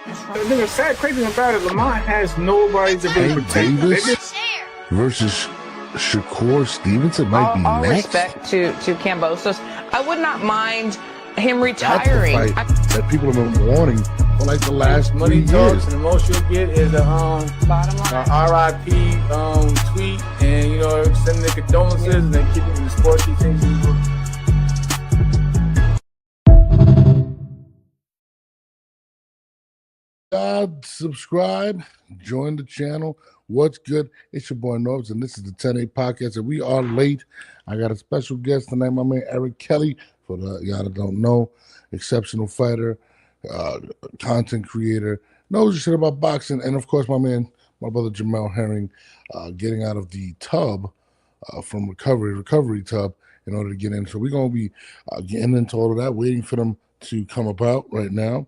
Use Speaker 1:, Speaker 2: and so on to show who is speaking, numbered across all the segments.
Speaker 1: The nigga sad crazy about it. Lamont has nobody to really protect
Speaker 2: Davis versus Shakur Stevenson might be
Speaker 3: all
Speaker 2: next.
Speaker 3: respect to Kambosos. I would not mind him
Speaker 2: That's the
Speaker 3: retiring.
Speaker 2: fight that people have been wanting for like the last 3
Speaker 1: money
Speaker 2: years.
Speaker 1: talks, and the most you'll get is a
Speaker 3: Bottom line.
Speaker 1: RIP tweet, and sending the condolences, and then keeping the sport these things.
Speaker 2: Subscribe, join the channel. What's good? It's your boy Norbs, and this is the 10A podcast, and we are late. I got a special guest tonight, my man Eric Kelly. For the y'all that don't know, exceptional fighter, content creator, knows shit about boxing, and of course, my brother Jamel Herring, getting out of the tub from recovery tub in order to get in. So we're gonna be getting into all of that, waiting for them to come about right now.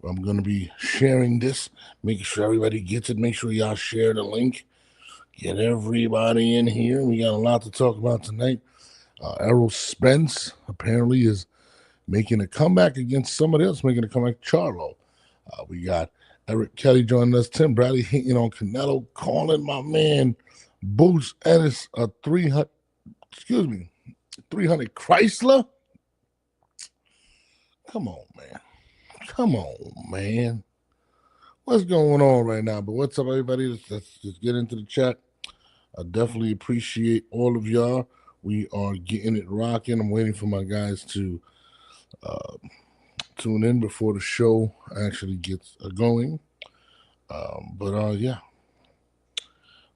Speaker 2: I'm going to be sharing this, making sure everybody gets it. Make sure y'all share the link. Get everybody in here. We got a lot to talk about tonight. Errol Spence apparently is making a comeback against somebody else, making a comeback, Charlo. We got Eric Kelly joining us. Tim Bradley hating on Canelo, calling my man Boots Ennis a 300 Chrysler. Come on, man. What's going on right now? But what's up, everybody? Let's just get into the chat. I definitely appreciate all of y'all. We are getting it rocking. I'm waiting for my guys to tune in before the show actually gets going. Yeah,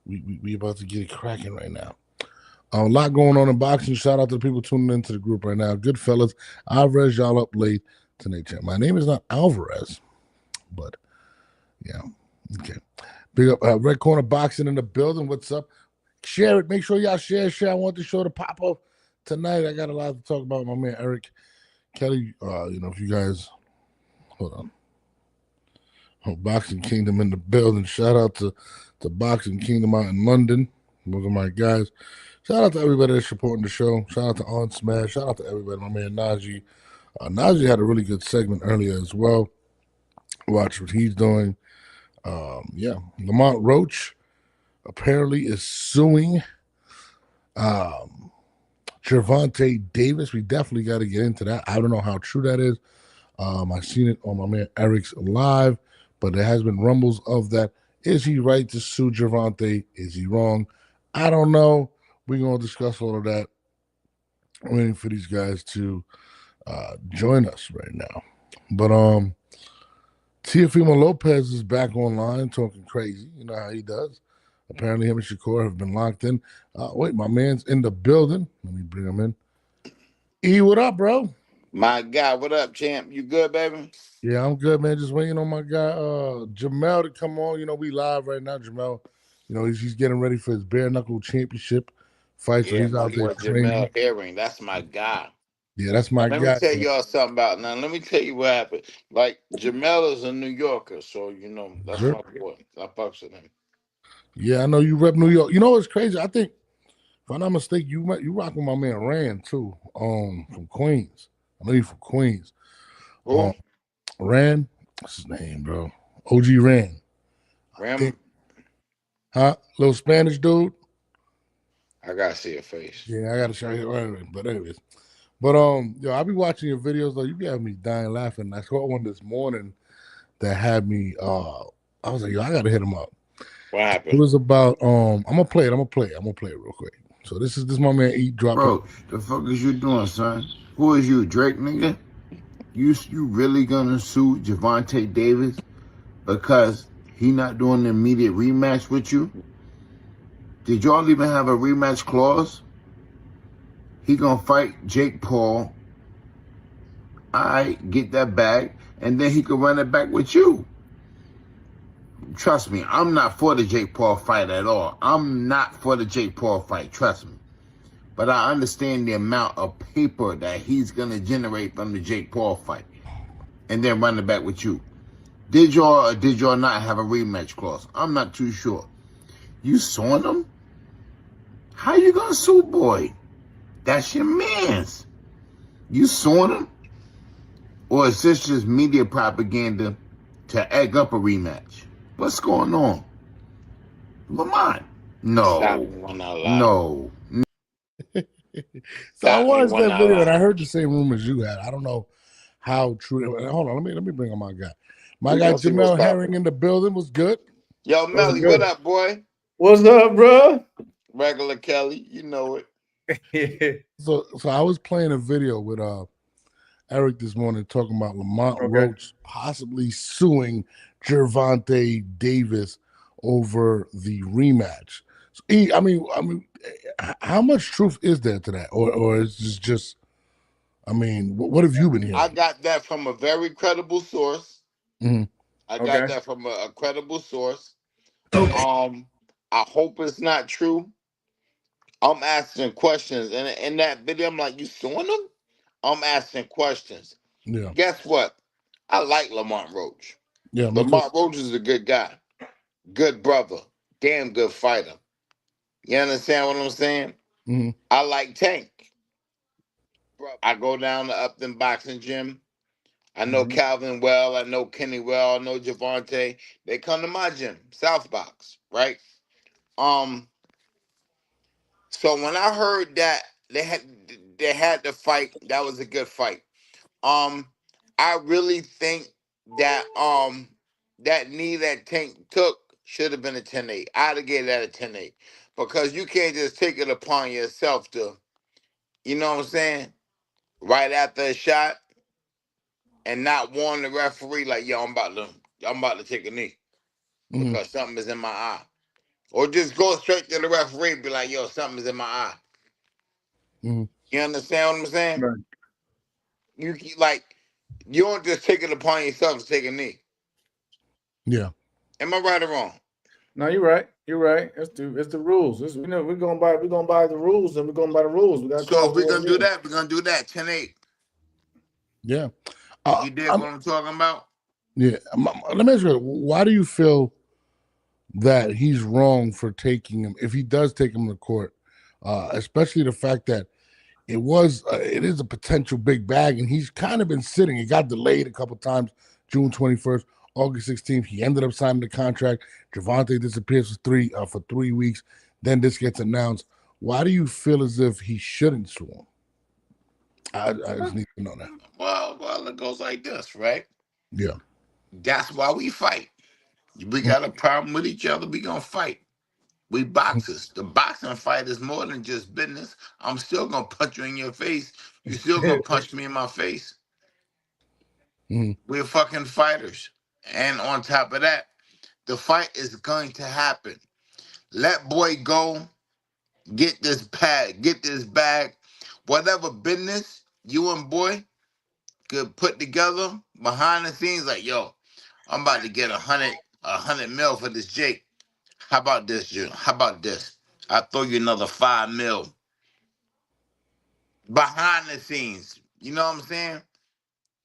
Speaker 2: we about to get it cracking right now. A lot going on in boxing. Shout out to the people tuning into the group right now. Good fellas. Alvarez, y'all up late tonight, chat. My name is not Alvarez, but yeah. Okay. Big up Red Corner Boxing in the building. What's up? Share it. Make sure y'all share. I want the show to pop up tonight. I got a lot to talk about. My man Eric Kelly. If you guys hold on. Boxing Kingdom in the building. Shout out to Boxing Kingdom out in London. Those are my guys. Shout out to everybody that's supporting the show. Shout out to On Smash. Shout out to everybody. My man Najee. Najee had a really good segment earlier as well. Watch what he's doing. Lamont Roach apparently is suing Gervonta Davis. We definitely got to get into that. I don't know how true that is. I've seen it on my man Eric's live, but there has been rumbles of that. Is he right to sue Gervonta? Is he wrong? I don't know. We're going to discuss all of that. I'm waiting for these guys to join us right now. But Teofimo Lopez is back online talking crazy. You know how he does. Apparently him and Shakur have been locked in. Wait, my man's in the building. Let me bring him in. E, what up, bro?
Speaker 4: My guy, what up, champ? You good, baby?
Speaker 2: Yeah, I'm good, man. Just waiting on my guy Jamel to come on. We live right now. Jamel, he's getting ready for his bare knuckle championship fight. So he's out there training.
Speaker 4: Jamel Herring, that's my guy.
Speaker 2: Yeah, that's my guy.
Speaker 4: Let me tell y'all something about now. Let me tell you what happened. Like, Jamel is a New Yorker, so that's my boy. I fucks with him.
Speaker 2: Yeah, I know you rep New York. You know what's crazy? I think, if I'm not mistaken, you rock with my man Rand too. From Queens. I know you from Queens.
Speaker 4: Who?
Speaker 2: Rand. What's his name, bro? OG Rand.
Speaker 4: Ram?
Speaker 2: Huh? Little Spanish dude.
Speaker 4: I gotta see your face.
Speaker 2: Yeah, I gotta show you. But anyways. But I'll be watching your videos though. You be having me dying laughing. I saw one this morning that had me I was like, I gotta hit him up.
Speaker 4: What happened?
Speaker 2: It was about I'm gonna play it real quick. So this is my man Eat Drop.
Speaker 5: Bro, the fuck is you doing, son? Who is you, Drake nigga? You really gonna sue Gervonta Davis because he not doing an immediate rematch with you? Did y'all even have a rematch clause? He gonna fight Jake Paul. I get that back, and then he could run it back with you. Trust me, I'm not for the Jake Paul fight at all. I'm not for the Jake Paul fight, trust me. But I understand the amount of paper that he's gonna generate from the Jake Paul fight, and then run it back with you. Did y'all or did y'all not have a rematch clause? I'm not too sure. You suing him? How you gonna sue, boy? That's your man's. You suing him? Or is this just media propaganda to egg up a rematch. What's going on? Lamont.
Speaker 4: Stop
Speaker 5: No.
Speaker 4: me when I lie.
Speaker 5: No.
Speaker 2: So I
Speaker 4: Stop me
Speaker 2: watched
Speaker 4: when
Speaker 2: that
Speaker 4: I
Speaker 2: video and I
Speaker 4: lie.
Speaker 2: heard the same rumors you had. I don't know how true. Hold on, let me bring on my guy. My
Speaker 4: We
Speaker 2: guy
Speaker 4: gonna see what's
Speaker 2: Jamel
Speaker 4: popping.
Speaker 2: Herring in the building was good.
Speaker 4: Yo,
Speaker 1: What's
Speaker 4: Melly, what
Speaker 1: good?
Speaker 4: up, boy?
Speaker 1: What's up, bro?
Speaker 4: Regular Kelly, you know it.
Speaker 2: So I was playing a video with Eric this morning talking about Lamont
Speaker 1: Okay.
Speaker 2: Roach possibly suing Gervonta Davis over the rematch. So, I mean, how much truth is there to that, or is this just? I mean, what have you been
Speaker 4: I
Speaker 2: hearing?
Speaker 4: got that from a very credible source.
Speaker 2: Mhm.
Speaker 4: I got
Speaker 1: Okay.
Speaker 4: that from a credible source. I hope it's not true. I'm asking questions, and in that video, I'm like, "You suing them?" I'm asking questions.
Speaker 2: Yeah,
Speaker 4: Guess what? I like Lamont Roach.
Speaker 2: yeah, me too.
Speaker 4: Lamont Roach is a good guy, good brother, damn good fighter. You understand what I'm saying?
Speaker 2: Hmm.
Speaker 4: I like Tank. I go down to Upton Boxing Gym. I know
Speaker 1: Mhm.
Speaker 4: Calvin well. I know Kenny well. I know Javante. They come to my gym, South Box, right? Um. So when I heard that they had to fight, that was a good fight. Um, I really think that that knee that Tank took should have been a 10-8. I'd have gave that a 10-8 because you can't just take it upon yourself to, you know what I'm saying, right after a shot and not warn the referee like, yo, I'm about to take a knee
Speaker 2: Hmm.
Speaker 4: because something is in my eye. Or just go straight to the referee and be like, yo, something is in my eye.
Speaker 2: Hmm.
Speaker 4: You understand what I'm saying?
Speaker 1: Right.
Speaker 4: Like, you don't just take it upon yourself to take a knee.
Speaker 2: Yeah,
Speaker 4: Am I right or wrong?
Speaker 1: No, you're right. You're right. It's the rules. We're gonna buy the rules, and we're gonna buy the rules. We gotta
Speaker 4: So
Speaker 1: call
Speaker 4: if
Speaker 1: it for
Speaker 4: we're
Speaker 1: what
Speaker 4: gonna
Speaker 1: it
Speaker 4: do
Speaker 1: is.
Speaker 4: that, we're gonna do that. 10-8.
Speaker 2: yeah.
Speaker 4: You dig
Speaker 2: I'm,
Speaker 4: what I'm talking about?
Speaker 2: yeah. Let me ask you, why do you feel that he's wrong for taking him if he does take him to court? Especially the fact that it is a potential big bag, and he's kind of been sitting. It got delayed a couple times. June 21st, August 16th. He ended up signing the contract. Javante disappears for 3 weeks. Then this gets announced. Why do you feel as if he shouldn't sue him? I just need to know that.
Speaker 4: Well, it goes like this, right?
Speaker 2: Yeah.
Speaker 4: That's why we fight. We got a problem with each other, we gonna fight. We boxers. The boxing fight is more than just business. I'm still gonna punch you in your face. You still gonna punch me in my face.
Speaker 2: Mm-hmm.
Speaker 4: We're fucking fighters. And on top of that, the fight is going to happen. Let boy go. Get this pad. Get this bag. Whatever business you and boy could put together behind the scenes, like, yo, I'm about to get a hundred mil for this Jake. How about this, June? How about this? I'll throw you another 5 mil behind the scenes. You know what I'm saying?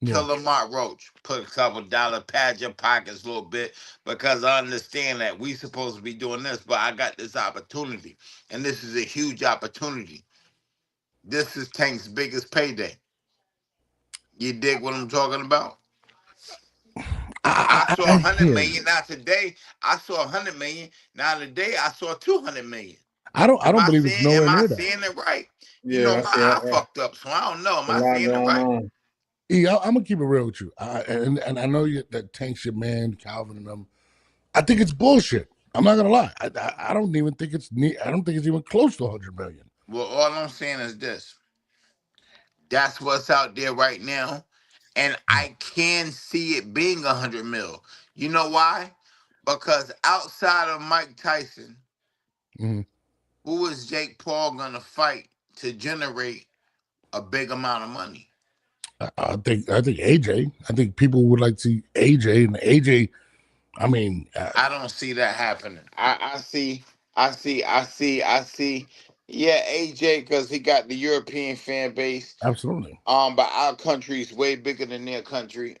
Speaker 4: To
Speaker 2: Yeah.
Speaker 4: Lamont Roach, put a couple dollar, pad your pockets a little bit because I understand that we supposed to be doing this, but I got this opportunity, and this is a huge opportunity. This is Tank's biggest payday. You dig what I'm talking about? I saw
Speaker 2: I
Speaker 4: 100
Speaker 2: hear
Speaker 4: million.
Speaker 2: you.
Speaker 4: Now today, I saw 100 million. Now today, I saw 200 million.
Speaker 2: I
Speaker 4: Am
Speaker 2: don't
Speaker 4: I
Speaker 2: believe it's
Speaker 4: seeing? Am
Speaker 2: nowhere
Speaker 4: I
Speaker 2: near that.
Speaker 4: seeing it right? You know,
Speaker 1: Yeah, I
Speaker 4: my
Speaker 1: see.
Speaker 4: eye fucked up, so I don't know. Am
Speaker 1: A
Speaker 4: I
Speaker 1: lot
Speaker 4: seeing it
Speaker 1: going
Speaker 4: right?
Speaker 1: on.
Speaker 2: I'm gonna keep it real with you. And I know that Tank's your man, Calvin, and them. I think it's bullshit. I'm not gonna lie. I don't even think I don't think it's even close to 100 million.
Speaker 4: Well, all I'm saying is this. That's what's out there right now. And I can see it being 100 mil. You know why? Because outside of Mike Tyson,
Speaker 2: Mm-hmm.
Speaker 4: who is Jake Paul gonna fight to generate a big amount of money?
Speaker 2: I think AJ. I think people would like to see AJ, and AJ. I mean,
Speaker 4: I don't see that happening. I see. Yeah, AJ, because he got the European fan base.
Speaker 2: absolutely.
Speaker 4: But our country is way bigger than their country.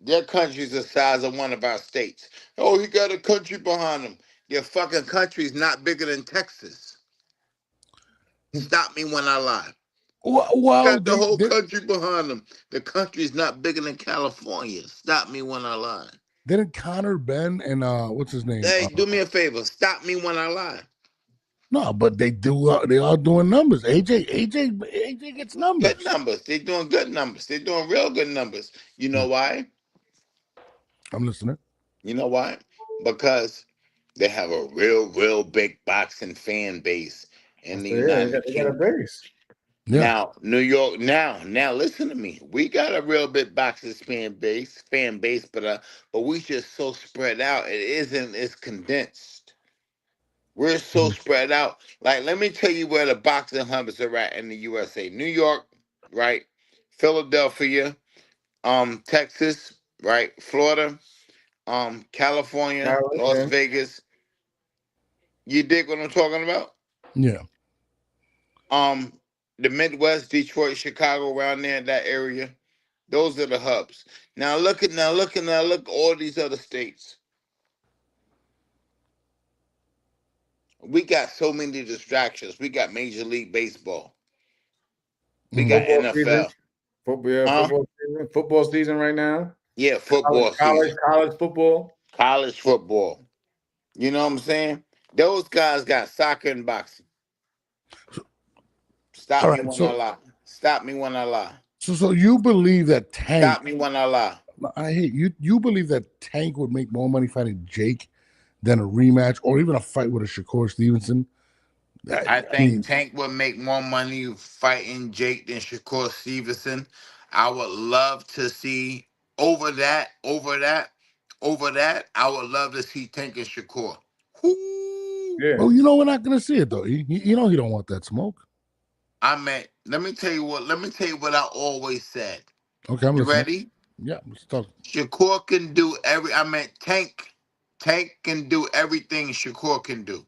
Speaker 4: Their country's the size of one of our states. Oh, he got a country behind him. Your fucking country's not bigger than Texas. Stop me when I lie.
Speaker 2: Well,
Speaker 4: Got the whole country behind him. The country's not bigger than California. Stop me when I lie.
Speaker 2: Didn't Connor Ben and what's his name?
Speaker 4: Hey, do me a favor. Stop me when I lie.
Speaker 2: No, but they do. They are doing numbers. AJ gets numbers.
Speaker 4: Good numbers. They're doing good numbers. They're doing real good numbers. You know why?
Speaker 2: I'm listening.
Speaker 4: You know why? Because they have a real big boxing fan base in the
Speaker 1: Yeah,
Speaker 4: United
Speaker 1: they got a
Speaker 4: Kingdom.
Speaker 1: base.
Speaker 2: Yeah.
Speaker 4: Now, New York. Now, listen to me. We got a real big boxing fan base, but we just so spread out. It isn't as condensed. We're so spread out. Like, let me tell you where the boxing hubs are at in the USA. New York, right? Philadelphia, Texas, right? Florida, California, Las
Speaker 1: Yeah.
Speaker 4: Vegas. You dig what I'm talking about?
Speaker 2: Yeah.
Speaker 4: The Midwest, Detroit, Chicago, around there in that area. Those are the hubs. Now look at all these other states. We got so many distractions. We got Major League Baseball. We got
Speaker 1: Football season.
Speaker 4: NFL.
Speaker 1: Football season right now.
Speaker 4: Yeah, football season.
Speaker 1: College football.
Speaker 4: College football. You know what I'm saying? Those guys got soccer and boxing. Stop
Speaker 2: All
Speaker 4: me
Speaker 2: right.
Speaker 4: when I lie. Stop me when I lie.
Speaker 2: So you believe that Tank?
Speaker 4: Stop me when I lie.
Speaker 2: I hate you. You believe that Tank would make more money fighting Jake than a rematch or even a fight with a Shakur Stevenson?
Speaker 4: I think Tank would make more money fighting Jake than Shakur Stevenson. I would love to see over that. I would love to see Tank and Shakur. Whoo!
Speaker 1: Yeah.
Speaker 2: Well, you know we're not gonna see it though. You know he don't want that smoke.
Speaker 4: I meant, let me tell you what I always said.
Speaker 2: Okay, I'm
Speaker 4: You
Speaker 2: listening.
Speaker 4: ready?
Speaker 2: Yeah, let's talk.
Speaker 4: Shakur can do Tank can do everything Shakur can do.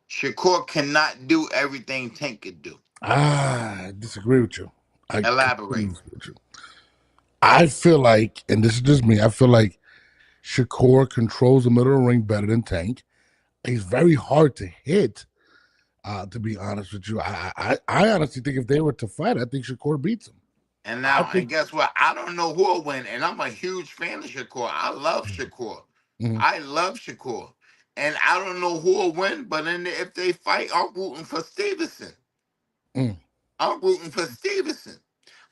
Speaker 4: Shakur cannot do everything Tank can do.
Speaker 2: I disagree with you. I
Speaker 4: Elaborate.
Speaker 2: disagree with you. I feel like, and this is just me, I feel like Shakur controls the middle of the ring better than Tank. He's very hard to hit. To be honest with you, I honestly think if they were to fight, I think Shakur beats him.
Speaker 4: And now, and guess what? I don't know who will win, and I'm a huge fan of Shakur. I love Shakur.
Speaker 2: Mhm.
Speaker 4: I love Shakur. And I don't know who will win, but if they fight, I'm rooting for Stevenson.
Speaker 2: Mm.
Speaker 4: I'm rooting for Stevenson.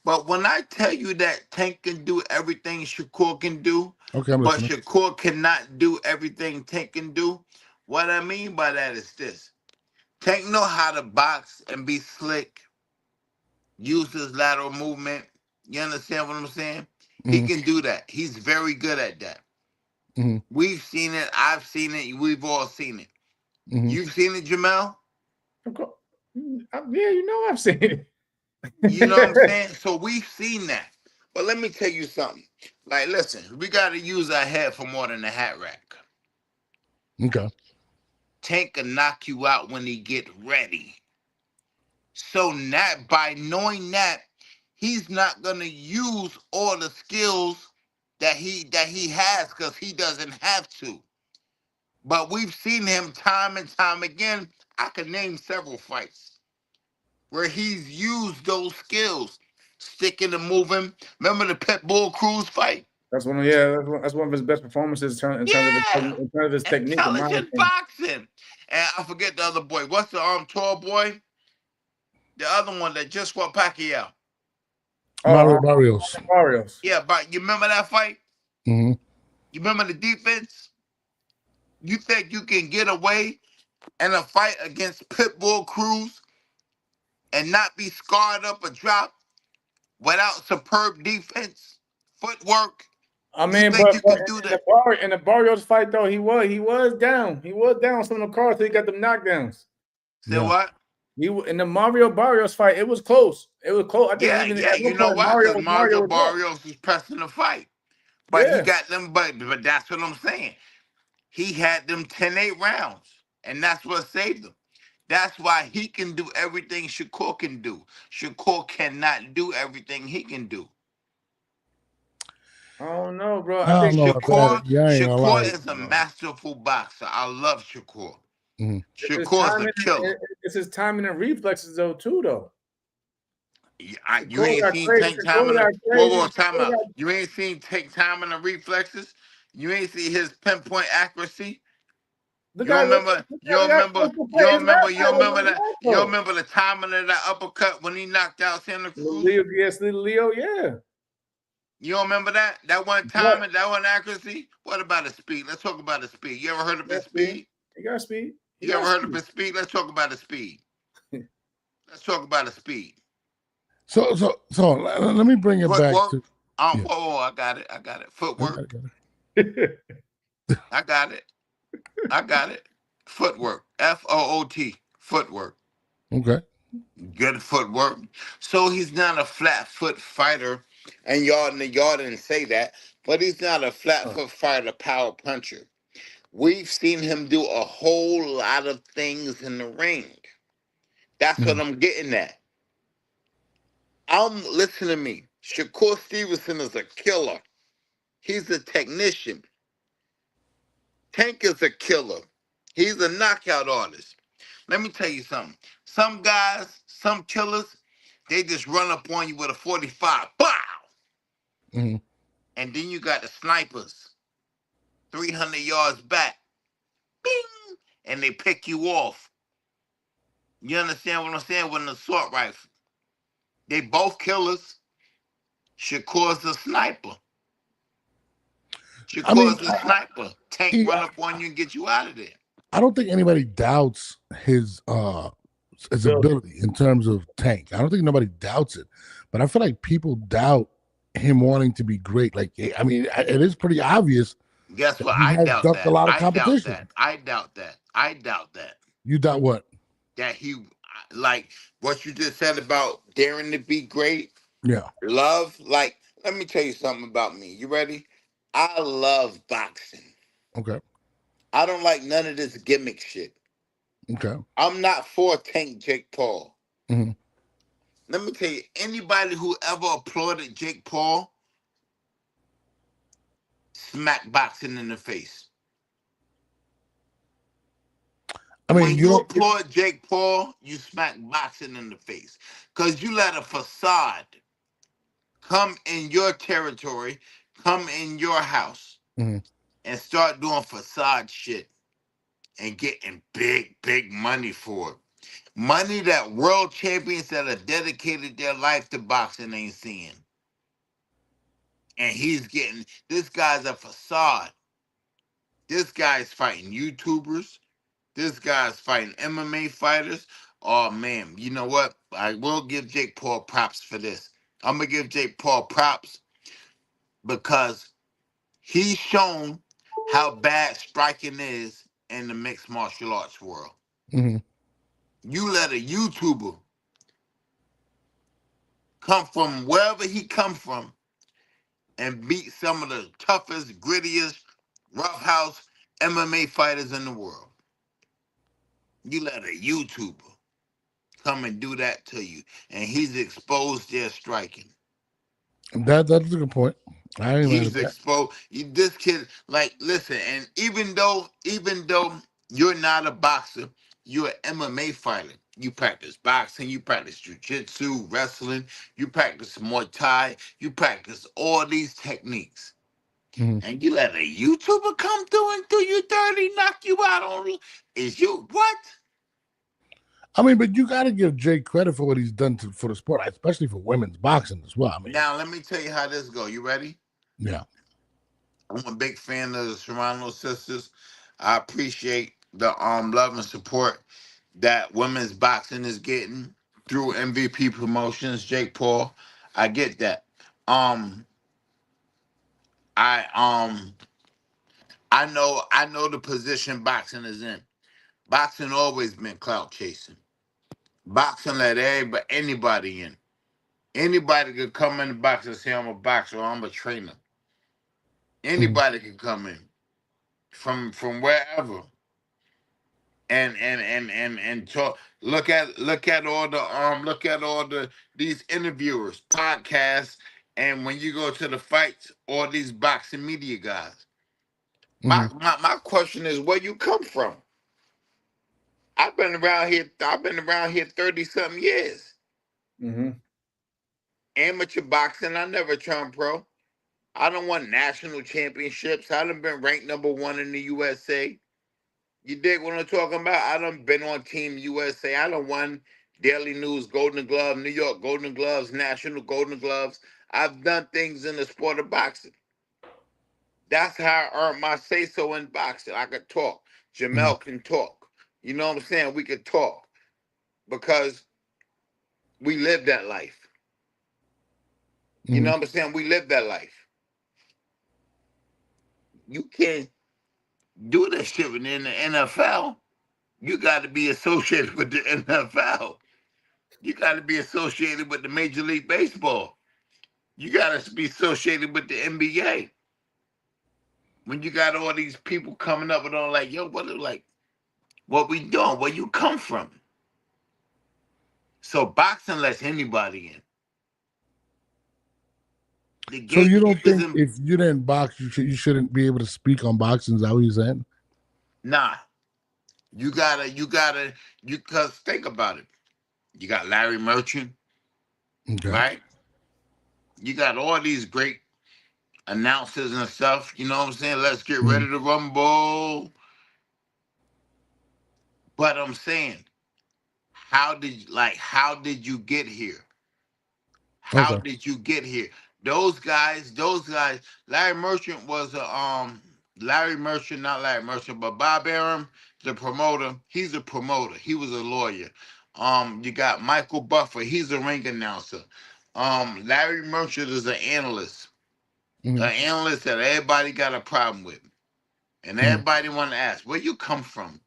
Speaker 4: But when I tell you that Tank can do everything Shakur can do,
Speaker 2: Okay, I'm
Speaker 4: but
Speaker 2: listening.
Speaker 4: Shakur cannot do everything Tank can do, what I mean by that is this. Tank know how to box and be slick, use his lateral movement. You understand what I'm saying? He
Speaker 2: Mhm.
Speaker 4: can do that. He's very good at that.
Speaker 2: Mhm.
Speaker 4: We've seen it. I've seen it. We've all seen it.
Speaker 2: Mhm.
Speaker 4: You've seen it, Jamel?
Speaker 1: Yeah, you know I've seen it.
Speaker 4: You know what I'm saying? So we've seen that. But let me tell you something. Like, listen, we got to use our head for more than a hat rack.
Speaker 2: Okay.
Speaker 4: Tank can knock you out when he get ready. So not by knowing that, he's not gonna use all the skills that he has because he doesn't have to. But we've seen him time and time again. I could name several fights where he's used those skills, sticking and moving. Remember the Pitbull Cruz fight?
Speaker 1: That's one of his best performances in terms
Speaker 4: Yeah,
Speaker 1: of his technique, in my
Speaker 4: intelligent
Speaker 1: opinion.
Speaker 4: boxing. And I forget the other boy. What's the tall boy? The other one that just fought Pacquiao.
Speaker 2: Mario Barrios.
Speaker 1: Barrios.
Speaker 4: Yeah, but you remember that fight?
Speaker 2: Mm-hmm.
Speaker 4: You remember the defense? You think you can get away in a fight against Pitbull Cruz and not be scarred up or dropped without superb defense, footwork?
Speaker 1: I
Speaker 4: You
Speaker 1: mean,
Speaker 4: think
Speaker 1: but
Speaker 4: you can do that?
Speaker 1: in the Barrios fight though, he was down. He was down some of the cards. So he got them knockdowns.
Speaker 4: Say what?
Speaker 1: In the Mario Barrios fight, it was close. It was close. I think
Speaker 4: Yeah.
Speaker 1: at
Speaker 4: You
Speaker 1: one
Speaker 4: know
Speaker 1: point
Speaker 4: why? Because
Speaker 1: Mario
Speaker 4: Mario
Speaker 1: was up.
Speaker 4: Barrios was pressing the fight. But he got them, but that's what I'm saying. He had them 10-8 rounds, and that's what saved him. That's why he can do everything Shakur can do. Shakur cannot do everything he can do.
Speaker 1: I don't know, bro.
Speaker 2: I don't know about that. Yeah, I ain't gonna lie.
Speaker 4: Shakur is a masterful boxer. I love Shakur.
Speaker 2: Mm-hmm.
Speaker 4: Shakur is a killer.
Speaker 1: It's his timing and reflexes though, too, though.
Speaker 4: You ain't seen Tank time in the time out. You ain't seen Tank time in the reflexes. You ain't see his pinpoint accuracy.
Speaker 1: The
Speaker 4: You
Speaker 1: guy was
Speaker 4: remember?
Speaker 1: the
Speaker 4: You
Speaker 1: guy got
Speaker 4: remember?
Speaker 1: supposed to
Speaker 4: You
Speaker 1: play. His
Speaker 4: remember?
Speaker 1: last
Speaker 4: You
Speaker 1: fight
Speaker 4: remember
Speaker 1: was
Speaker 4: that?
Speaker 1: last
Speaker 4: You
Speaker 1: though.
Speaker 4: remember the timing of that uppercut when he knocked out Santa Cruz?
Speaker 1: Leo, yes, Leo, yeah.
Speaker 4: You don't remember that? That one
Speaker 1: But
Speaker 4: timing, that one accuracy. What about his speed? Let's talk about his speed. You ever heard of
Speaker 1: he got
Speaker 4: his
Speaker 1: speed.
Speaker 4: speed?
Speaker 1: He got speed. He
Speaker 4: You ever
Speaker 1: got
Speaker 4: heard of
Speaker 1: speed.
Speaker 4: his speed? Let's talk about his speed. Let's talk about his speed.
Speaker 2: So let me bring it back
Speaker 4: Footwork.
Speaker 2: to yeah.
Speaker 4: Whoa, I got it. I got it. Footwork. I got it. I got it. Footwork. FOOT. Footwork.
Speaker 2: Okay.
Speaker 4: Good footwork. So he's not a flat foot fighter, and y'all didn't say that, but he's not a flat foot fighter, power puncher. We've seen him do a whole lot of things in the ring. That's what I'm getting at. Listen to me. Shakur Stevenson is a killer. He's a technician. Tank is a killer. He's a knockout artist. Let me tell you something. Some guys, some killers, they just run up on you with a 45. Bow!
Speaker 2: Mm-hmm.
Speaker 4: And then you got the snipers, 300 yards back. Bing! And they pick you off. You understand what I'm saying? With an assault rifle. They both killers. Shakur's a sniper.
Speaker 2: I mean,
Speaker 4: Shakur's a sniper. Tank run up on you and get you out of there.
Speaker 2: I don't think anybody doubts his ability in terms of Tank. I don't think nobody doubts it, but I feel like people doubt him wanting to be great. Like, I mean, it is pretty obvious.
Speaker 4: Guess what?
Speaker 2: He
Speaker 4: I
Speaker 2: has
Speaker 4: doubt
Speaker 2: ducked a
Speaker 4: that.
Speaker 2: lot of
Speaker 4: I doubt
Speaker 2: competition.
Speaker 4: that. I doubt that. I doubt that.
Speaker 2: You doubt what?
Speaker 4: That he, like what you just said about daring to be great.
Speaker 2: Yeah.
Speaker 4: Love, like, let me tell you something about me. You ready? I love boxing.
Speaker 2: Okay.
Speaker 4: I don't like none of this gimmick shit.
Speaker 2: Okay.
Speaker 4: I'm not for Tank Jake Paul.
Speaker 2: Mm-hmm.
Speaker 4: Let me tell you, anybody who ever applauded Jake Paul, smack boxing in the face.
Speaker 2: I mean,
Speaker 4: When you applaud Jake Paul, you smack boxing in the face. Because you let a facade come in your territory, come in your house,
Speaker 2: mm-hmm.
Speaker 4: and start doing facade shit and getting big money for it. Money that world champions that have dedicated their life to boxing ain't seeing. And he's getting, this guy's a facade. This guy's fighting YouTubers. This guy's fighting MMA fighters. Oh man, you know what? I will give Jake Paul props for this. I'm gonna give Jake Paul props because he's shown how bad striking is in the mixed martial arts world.
Speaker 2: Mm-hmm.
Speaker 4: You let a YouTuber come from wherever he come from and beat some of the toughest, grittiest, roughhouse MMA fighters in the world. You let a YouTuber come and do that to you, and he's exposed their striking.
Speaker 2: That's a good point. I ain't mad at
Speaker 4: He's
Speaker 2: that.
Speaker 4: exposed. This kid, like, listen, and even though you're not a boxer, you're an MMA fighter. You practice boxing, you practice jiu-jitsu, wrestling, you practice Muay Thai, you practice all these techniques.
Speaker 2: Mm-hmm.
Speaker 4: And you let a YouTuber come through and do you dirty, knock you out on, is you what?
Speaker 2: I mean, but you got to give Jake credit for what he's done for the sport, especially for women's boxing as well. I mean,
Speaker 4: Now let me tell you how this go. You ready?
Speaker 2: yeah.
Speaker 4: I'm a big fan of the Serrano sisters. I appreciate the love and support that women's boxing is getting through MVP Promotions, Jake Paul. I get that. Um, I I know the position boxing is in. Boxing always been clout chasing. Boxing let anybody in. Anybody could come in the box and say I'm a boxer or I'm a trainer.
Speaker 2: Mm-hmm.
Speaker 4: Anybody can come in from wherever and talk. Look at all the these interviewers, podcasts, and when you go to the fights, all these boxing media guys. My
Speaker 2: Mm-hmm.
Speaker 4: my question is where you come from. I've been around here. I've been around here 30 something years.
Speaker 1: Mm-hmm.
Speaker 4: Amateur boxing. I never turned pro. I done won national championships. I done been ranked #1 in the USA. You dig what I'm talking about? I done been on Team USA. I done won Daily News Golden Glove, New York Golden Gloves, National Golden Gloves. I've done things in the sport of boxing. That's how I earned my say-so in boxing. I could talk. Jamel can talk. You know what I'm saying? We could talk because we lived that life. You know what I'm saying? We lived that life. You can't do that shit in the NFL. You got to be associated with the NFL. You got to be associated with the Major League Baseball. You got to be associated with the NBA. When you got all these people coming up and all like, yo, what we doing? Where you come from? So boxing lets anybody in. The
Speaker 2: So you don't
Speaker 4: gatekeepers
Speaker 2: think if you didn't box, you shouldn't be able to speak on boxing? Is that what you're saying?
Speaker 4: Nah. You cause think about it. You got Larry Merchant,
Speaker 2: Okay.
Speaker 4: right? You got all these great announcers and stuff. You know what I'm saying? Let's get ready to rumble. But I'm saying, how did you get here? How
Speaker 2: Okay.
Speaker 4: did you get here? Those guys. Larry Merchant was Larry Merchant, not Larry Merchant, but Bob Arum, the promoter. He's a promoter. He was a lawyer. You got Michael Buffer. He's a ring announcer. Larry Merchant is an analyst. An analyst that everybody got a problem with, and everybody want to ask, where you come from?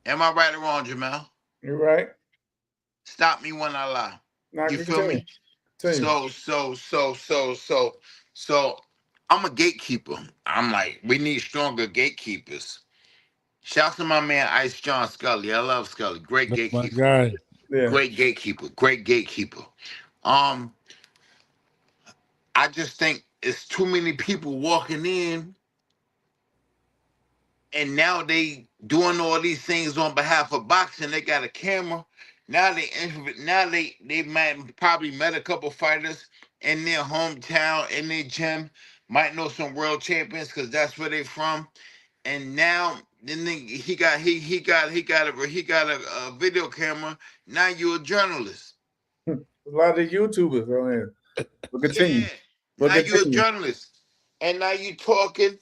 Speaker 4: Am I right or wrong, Jamel?
Speaker 1: You're right.
Speaker 4: Stop me when I lie.
Speaker 1: Now
Speaker 4: You feel
Speaker 1: continue.
Speaker 4: me? So I'm a gatekeeper. I'm like, we need stronger gatekeepers. Shouts to my man Ice John Scully. I love Scully. Great
Speaker 2: That's my
Speaker 4: gatekeeper.
Speaker 2: guy.
Speaker 1: Yeah.
Speaker 4: Great gatekeeper. Great gatekeeper. I just think it's too many people walking in, and now they doing all these things on behalf of boxing. They got a camera. Now they might probably met a couple fighters in their hometown, in their gym, might know some world champions because that's where they from. And now then he got a video camera. Now you're a journalist.
Speaker 1: A lot of YouTubers on here. We'll
Speaker 4: Yeah.
Speaker 1: continue. We'll
Speaker 4: Now you're a
Speaker 1: continue.
Speaker 4: journalist. And now you talking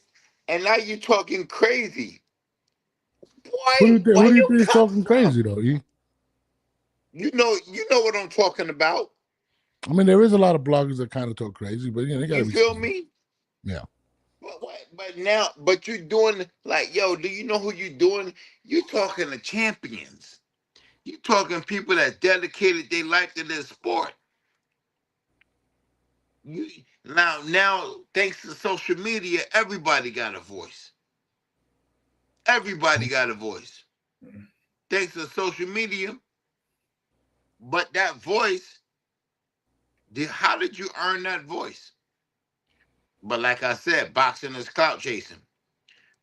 Speaker 4: crazy.
Speaker 2: Who
Speaker 4: Why
Speaker 2: do you
Speaker 4: you
Speaker 2: think is
Speaker 4: come
Speaker 2: talking
Speaker 4: from?
Speaker 2: crazy though?
Speaker 4: You know what I'm talking about.
Speaker 2: I mean, there is a lot of bloggers that kind of talk crazy, but they got to
Speaker 4: You
Speaker 2: be.
Speaker 4: feel me?
Speaker 2: Yeah.
Speaker 4: But you're doing like, yo, do you know who you're doing? You talking to champions. You talking people that dedicated their life to this sport. You now, thanks to social media, everybody got a voice. Everybody got a voice. Thanks to social media. But that voice, how did you earn that voice? But like I said, boxing is clout chasing.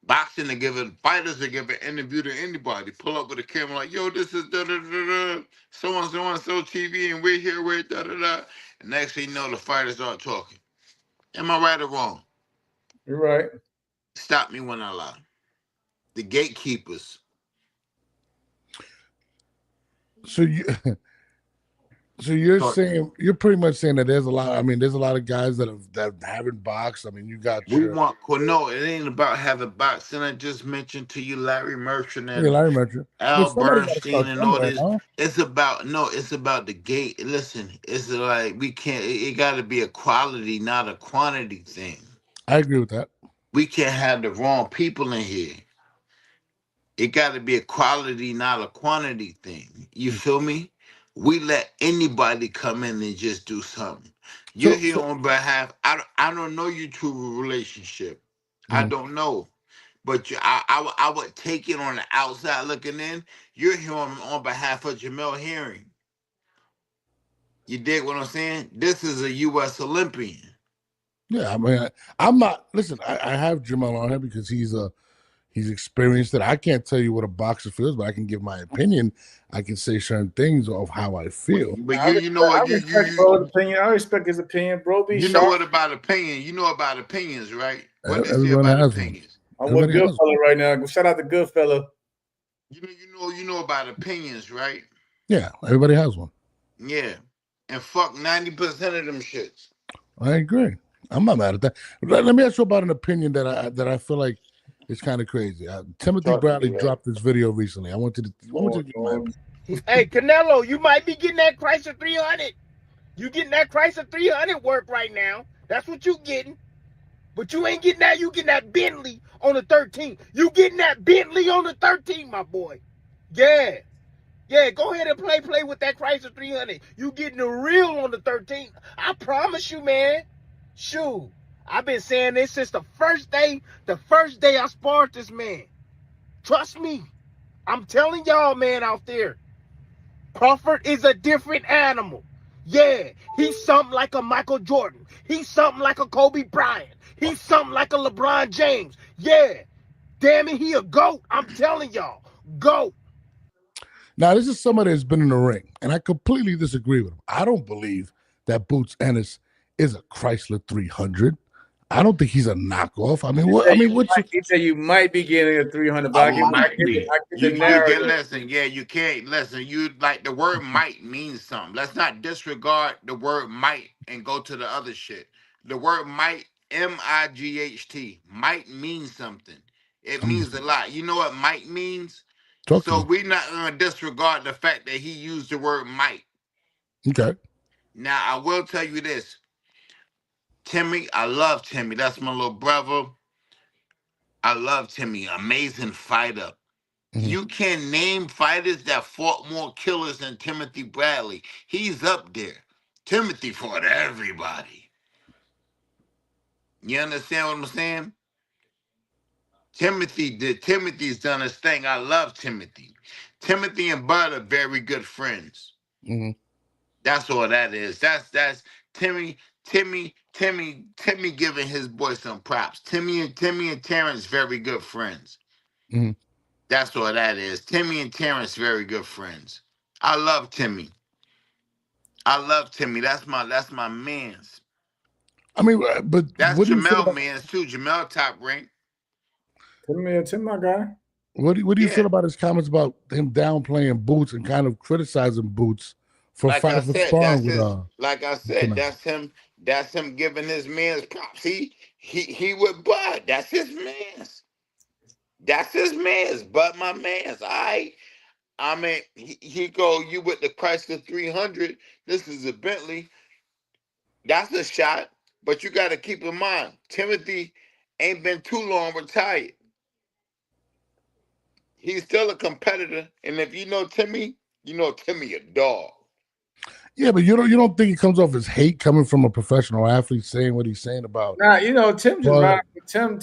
Speaker 4: Boxing to give it fighters to give an interview to anybody. Pull up with a camera like, yo, this is da da da da, so and so TV, and we're here, we're da da da. And next thing you know, the fighters aren't talking. Am I right or wrong?
Speaker 1: You're right.
Speaker 4: Stop me when I lie. The gatekeepers.
Speaker 2: So you're
Speaker 4: So
Speaker 2: saying you're pretty much saying that there's a lot. I mean, there's a lot of guys that haven't boxed. I mean, you got
Speaker 4: we
Speaker 2: your
Speaker 4: want no, it ain't about having boxing. I just mentioned to you Larry Merchant and
Speaker 2: Larry Merchant. But
Speaker 4: Al
Speaker 2: somebody got to
Speaker 4: Bernstein
Speaker 2: start
Speaker 4: and all
Speaker 2: somewhere,
Speaker 4: this.
Speaker 2: no?
Speaker 4: It's about the gate. Listen, it's like we can't. It got to be a quality, not a quantity thing.
Speaker 2: I agree with that.
Speaker 4: We can't have the wrong people in here. It got to be a quality, not a quantity thing. You feel me? We let anybody come in and just do something. You're here
Speaker 2: So
Speaker 4: on behalf. I don't know you to a relationship. I don't know. But I would take it on the outside looking in. You're here on behalf of Jamel Herring. You dig what I'm saying? This is a U.S. Olympian.
Speaker 2: yeah, I mean, I'm not. Listen, I have Jamal on here because He's experienced it. I can't tell you what a boxer feels, but I can give my opinion. I can say certain things of how I feel.
Speaker 4: But you know what,
Speaker 1: I respect bro's opinion. I respect his opinion, bro. Be
Speaker 4: you know
Speaker 1: sharp.
Speaker 4: what about opinion? You know about opinions, right? What they say
Speaker 2: Everyone
Speaker 4: about
Speaker 2: has one.
Speaker 4: opinions?
Speaker 1: I'm with
Speaker 2: Everybody has
Speaker 1: Goodfella right now. Shout out to Goodfella.
Speaker 4: You know about opinions, right?
Speaker 2: Yeah, everybody has one.
Speaker 4: Yeah. And fuck 90% of them shits.
Speaker 2: I agree. I'm not mad at that. Let me ask you about an opinion that I feel like is kind of crazy. Timothy
Speaker 4: Talk to
Speaker 2: Bradley
Speaker 4: me, man.
Speaker 2: dropped this video recently. I want you to get my opinion.
Speaker 6: Hey, Canelo, you might be getting that Chrysler 300. You getting that Chrysler 300 work right now. That's what you getting. But you ain't getting that. You getting that Bentley on the 13. You getting that Bentley on the 13, my boy. Yeah. Yeah, go ahead and play with that Chrysler 300. You getting the real on the 13. I promise you, man. Shoot. I've been saying this since the first day I sparred this man. Trust me. I'm telling y'all, man, out there. Crawford is a different animal. Yeah, he's something like a Michael Jordan. He's something like a Kobe Bryant. He's something like a LeBron James. Yeah, damn it, he a GOAT. I'm telling y'all, GOAT.
Speaker 2: Now, this is somebody that's been in the ring, and I completely disagree with him. I don't believe that Boots Ennis is a Chrysler 300. I don't think he's a knockoff. I mean, what? I mean, what's
Speaker 1: He said you might be getting a 300, but
Speaker 4: You might be.
Speaker 1: I get the
Speaker 4: You
Speaker 1: narrative.
Speaker 4: can listen. Yeah, you can't listen. You like the word might means something. Let's not disregard the word might and go to the other shit. The word might, MIGHT, might means something. It means a lot. You know what might means?
Speaker 2: Talk to
Speaker 4: So
Speaker 2: me.
Speaker 4: we're not gonna disregard the fact that he used the word might.
Speaker 2: Okay.
Speaker 4: Now I will tell you this. Timmy, I love Timmy. That's my little brother. I love Timmy. Amazing fighter.
Speaker 2: Mhm.
Speaker 4: You can name fighters that fought more killers than Timothy Bradley. He's up there. Timothy fought everybody. You understand what I'm saying? Timothy's done his thing. I love Timothy. Timothy and Bud are very good friends.
Speaker 2: Mm-hmm.
Speaker 4: That's all that is. That's Timmy giving his boy some props. Timmy and Terrence very good friends.
Speaker 2: Mm-hmm.
Speaker 4: That's all that is. Timmy and Terrence very good friends. I love Timmy. That's my man's.
Speaker 2: I mean, but
Speaker 4: That's
Speaker 2: what do you feel
Speaker 4: Jamel
Speaker 2: about
Speaker 4: man's too. Jamel top rank.
Speaker 1: Tim, my guy.
Speaker 2: what do you
Speaker 4: Yeah.
Speaker 2: feel about his comments about him downplaying Boots and kind of criticizing Boots for
Speaker 4: Like I
Speaker 2: for
Speaker 4: said,
Speaker 2: sparring with Canelo?
Speaker 4: that's him. That's him giving his man's props. He with Bud. That's his man's. That's his man's. Bud my man's. I mean, he go, you with the Chrysler 300. This is a Bentley. That's a shot. But you got to keep in mind, Timothy ain't been too long retired. He's still a competitor. And if you know Timmy, you know Timmy a dog.
Speaker 2: Yeah, but you don't think it comes off as hate coming from a professional athlete saying what he's saying about?
Speaker 1: Nah, you know, Tim just
Speaker 2: Bud.
Speaker 1: ride with Tim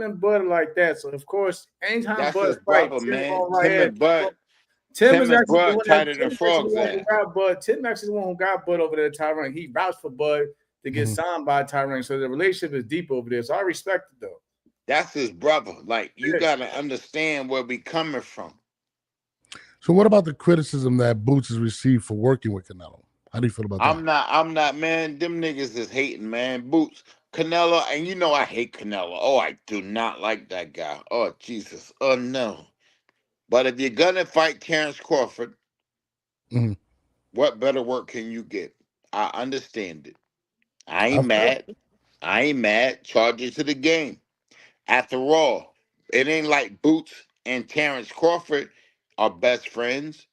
Speaker 1: and Bud are like that. So of course, anytime
Speaker 4: That's
Speaker 1: Bud
Speaker 4: his
Speaker 1: fight,
Speaker 4: brother,
Speaker 1: Tim
Speaker 4: man.
Speaker 1: going right
Speaker 4: Tim
Speaker 1: here.
Speaker 4: and Bud.
Speaker 1: Tim is
Speaker 4: Tim and
Speaker 1: actually the
Speaker 4: Bud
Speaker 1: one
Speaker 4: tighter than
Speaker 1: Tim actually the
Speaker 4: Frog's
Speaker 1: one who
Speaker 4: ass.
Speaker 1: got Bud. Tim actually the one who got Bud over there at Tyrone. He vouched for Bud to get
Speaker 2: Mhm.
Speaker 1: signed by Tyrone. So the relationship is deep over there. So I respect it though.
Speaker 4: That's his brother. Like, you
Speaker 1: Yeah.
Speaker 4: got to understand where we coming from.
Speaker 2: So what about the criticism that Boots has received for working with Canelo? How do you feel about that?
Speaker 4: I'm not, man. Them niggas is hating, man. Boots, Canelo, and you know I hate Canelo. Oh, I do not like that guy. Oh, Jesus. Oh, no. But if you're gonna fight Terrence Crawford,
Speaker 2: Mhm.
Speaker 4: what better work can you get? I understand it. I
Speaker 2: I
Speaker 4: ain't
Speaker 2: feel
Speaker 4: mad. I ain't mad. Charge it to the game. After all, it ain't like Boots and Terrence Crawford are best friends.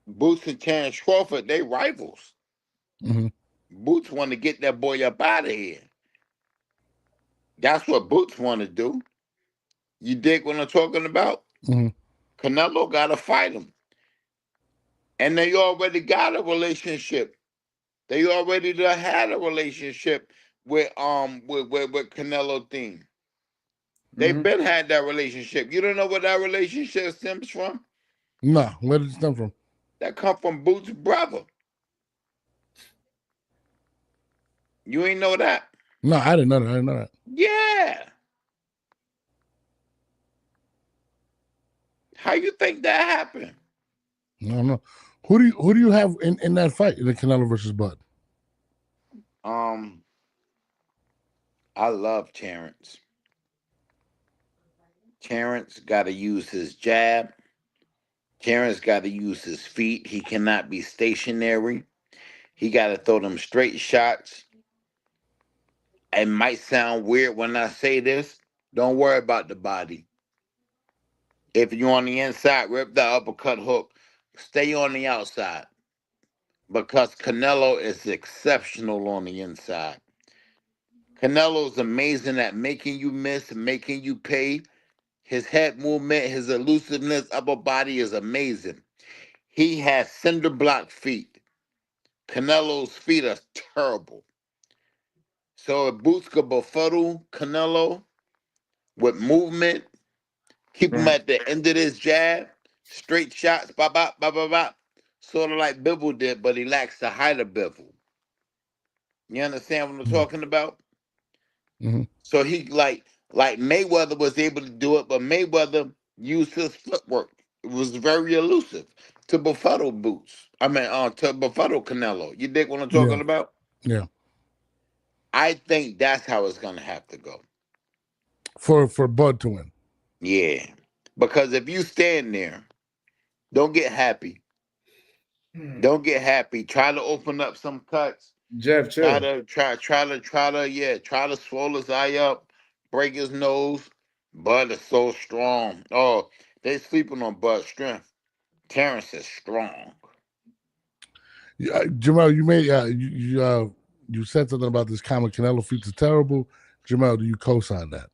Speaker 4: Boots and Terrence Crawford, they rivals.
Speaker 2: Mhm.
Speaker 4: Boots want to get that boy up out of here. That's what Boots want to do. You dig what I'm talking about?
Speaker 2: Mhm.
Speaker 4: Canelo got to fight him. And they already got a relationship. They already done had a relationship with Canelo thing. They
Speaker 1: Mhm.
Speaker 4: been had that relationship. You don't know where that relationship stems from?
Speaker 2: Nah, where did it come from?
Speaker 4: That come from Boots' brother. You ain't know that?
Speaker 2: No, I didn't know that. I didn't know that.
Speaker 4: Yeah. How you think that happened?
Speaker 2: I don't know. Who do you have in that fight in the Canelo versus Bud?
Speaker 4: I love Terrence. Terrence got to use his jab. Terrence got to use his feet. He cannot be stationary. He got to throw them straight shots. It might sound weird when I say this. Don't worry about the body. If you're on the inside, rip the uppercut hook. Stay on the outside. Because Canelo is exceptional on the inside. Canelo's amazing at making you miss, making you pay. His head movement, his elusiveness, upper body is amazing. He has cinder block feet. Canelo's feet are terrible. So if Boots could befuddle Canelo with movement, keep him
Speaker 1: Right.
Speaker 4: at the end of this jab, straight shots, bop, bop, bop, bop, bop, sort of like Bivol did, but he lacks the height of Bivol. You understand what I'm talking about?
Speaker 2: Mm-hmm.
Speaker 4: So he like Mayweather was able to do it, but Mayweather used his footwork. It was very elusive to befuddle Boots. To befuddle Canelo. You dig what I'm
Speaker 2: Yeah,
Speaker 4: talking about?
Speaker 2: yeah.
Speaker 4: I think that's how it's gonna have to go.
Speaker 2: For Bud to win.
Speaker 4: Yeah, because if you stand there, don't get happy. Don't get happy. Try to open up some cuts.
Speaker 1: Jeff,
Speaker 4: Try
Speaker 1: chill.
Speaker 4: to try to swell his eye up, break his nose. Bud is so strong. Oh, they sleeping on Bud's strength. Terrence is strong.
Speaker 2: Yeah, Jamal, you made you said something about this comment. Canelo feats is terrible. Jamal, do you co-sign that?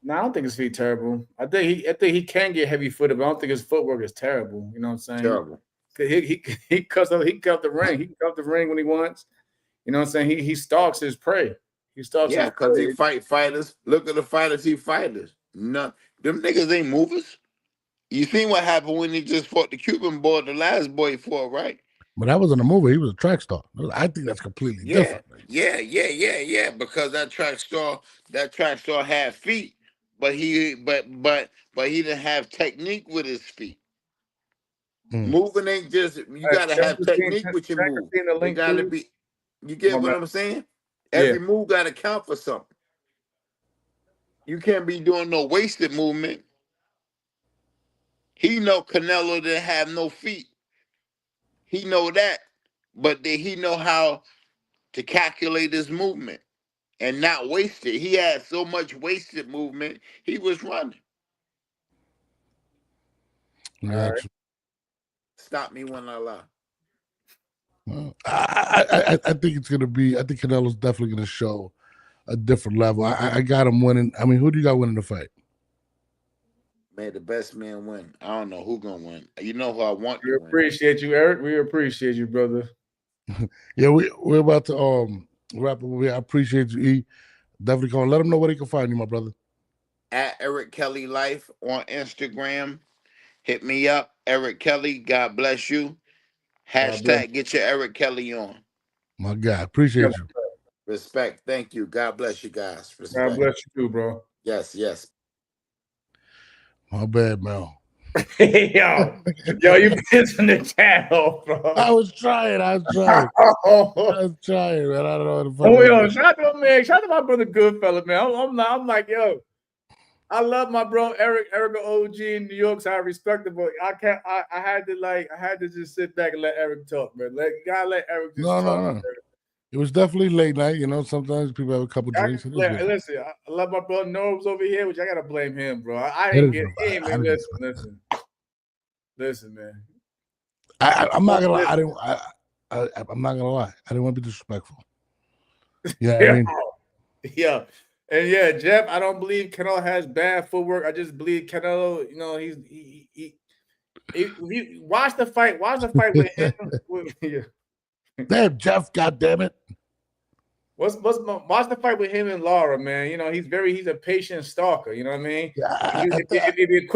Speaker 1: No, I don't think his feet terrible. I think he can get heavy footed, but I don't think his footwork is terrible. You know what I'm saying?
Speaker 4: Terrible.
Speaker 1: He cuts the ring. He can cut the ring when he wants. You know what I'm saying? He stalks his prey. He stalks
Speaker 4: Yeah,
Speaker 1: his
Speaker 4: because he
Speaker 1: prey.
Speaker 4: fight fighters. Look at the fighters he fighters. No, them niggas ain't movers. You seen what happened when he just fought the Cuban boy, the last boy he fought, right?
Speaker 2: But that wasn't a movie. He was a track star. I think that's completely
Speaker 4: Yeah,
Speaker 2: different.
Speaker 4: yeah. Because that track star had feet, but he didn't have technique with his feet.
Speaker 2: Mm.
Speaker 4: Moving ain't just you gotta have technique with your move.
Speaker 1: Seen the
Speaker 4: It
Speaker 1: link,
Speaker 4: gotta
Speaker 1: please?
Speaker 4: be. You get
Speaker 1: My
Speaker 4: what
Speaker 1: bad.
Speaker 4: I'm saying?
Speaker 1: Yeah.
Speaker 4: Every move gotta count for something. You can't be doing no wasted movement. He know Canelo didn't have no feet. He know that, but did he know how to calculate his movement and not waste it? He had so much wasted movement. He was running.
Speaker 2: Gotcha.
Speaker 4: Stop me when I lie.
Speaker 2: Well, I think it's gonna be. I think Canelo's definitely gonna show a different level. I got him winning. I mean, who do you got winning the fight?
Speaker 4: May the best man win. I don't know who gonna win. You know who I want
Speaker 1: We
Speaker 4: to win.
Speaker 1: appreciate you, Eric. We appreciate you, brother.
Speaker 2: Yeah, we're about to wrap up. I appreciate you, E. Definitely call. Let them know where they can find you, my brother.
Speaker 4: At Eric Kelly Life on Instagram. Hit me up, Eric Kelly. God bless you.
Speaker 1: God bless.
Speaker 4: Get your Eric Kelly on.
Speaker 2: My guy, appreciate you.
Speaker 4: Respect. Thank you. God bless you guys.
Speaker 1: God
Speaker 4: Respect.
Speaker 1: bless you too, bro.
Speaker 4: Yes, yes.
Speaker 2: My bad, Mel.
Speaker 1: yo, you pissing the channel, bro.
Speaker 2: I was trying, man. I was trying, man. I don't know what the fuck.
Speaker 1: Oh, yo, shout out to my man. Shout out to my brother Goodfella, man. I'm like, yo, I love my bro Eric OG in New York, so I respect him, but I had to just sit back and let Eric talk, man. Let Eric just talk.
Speaker 2: No. It was definitely late night, you know. Sometimes people have a couple drinks.
Speaker 1: Listen, I love my brother Norbs over here, which I gotta blame him, bro. I didn't get him. Listen, man.
Speaker 2: I'm not gonna lie. I'm not gonna lie. I didn't want to be disrespectful. Yeah, I mean,
Speaker 1: yeah. And yeah, Jeff, I don't believe Canelo has bad footwork. I just believe Canelo, you know, he watch the fight with him.
Speaker 2: Damn, Jeff, goddamn it.
Speaker 1: Watch the fight with him and Lara, man. You know, he's a patient stalker, you know what I mean?
Speaker 2: Yeah,
Speaker 1: if you're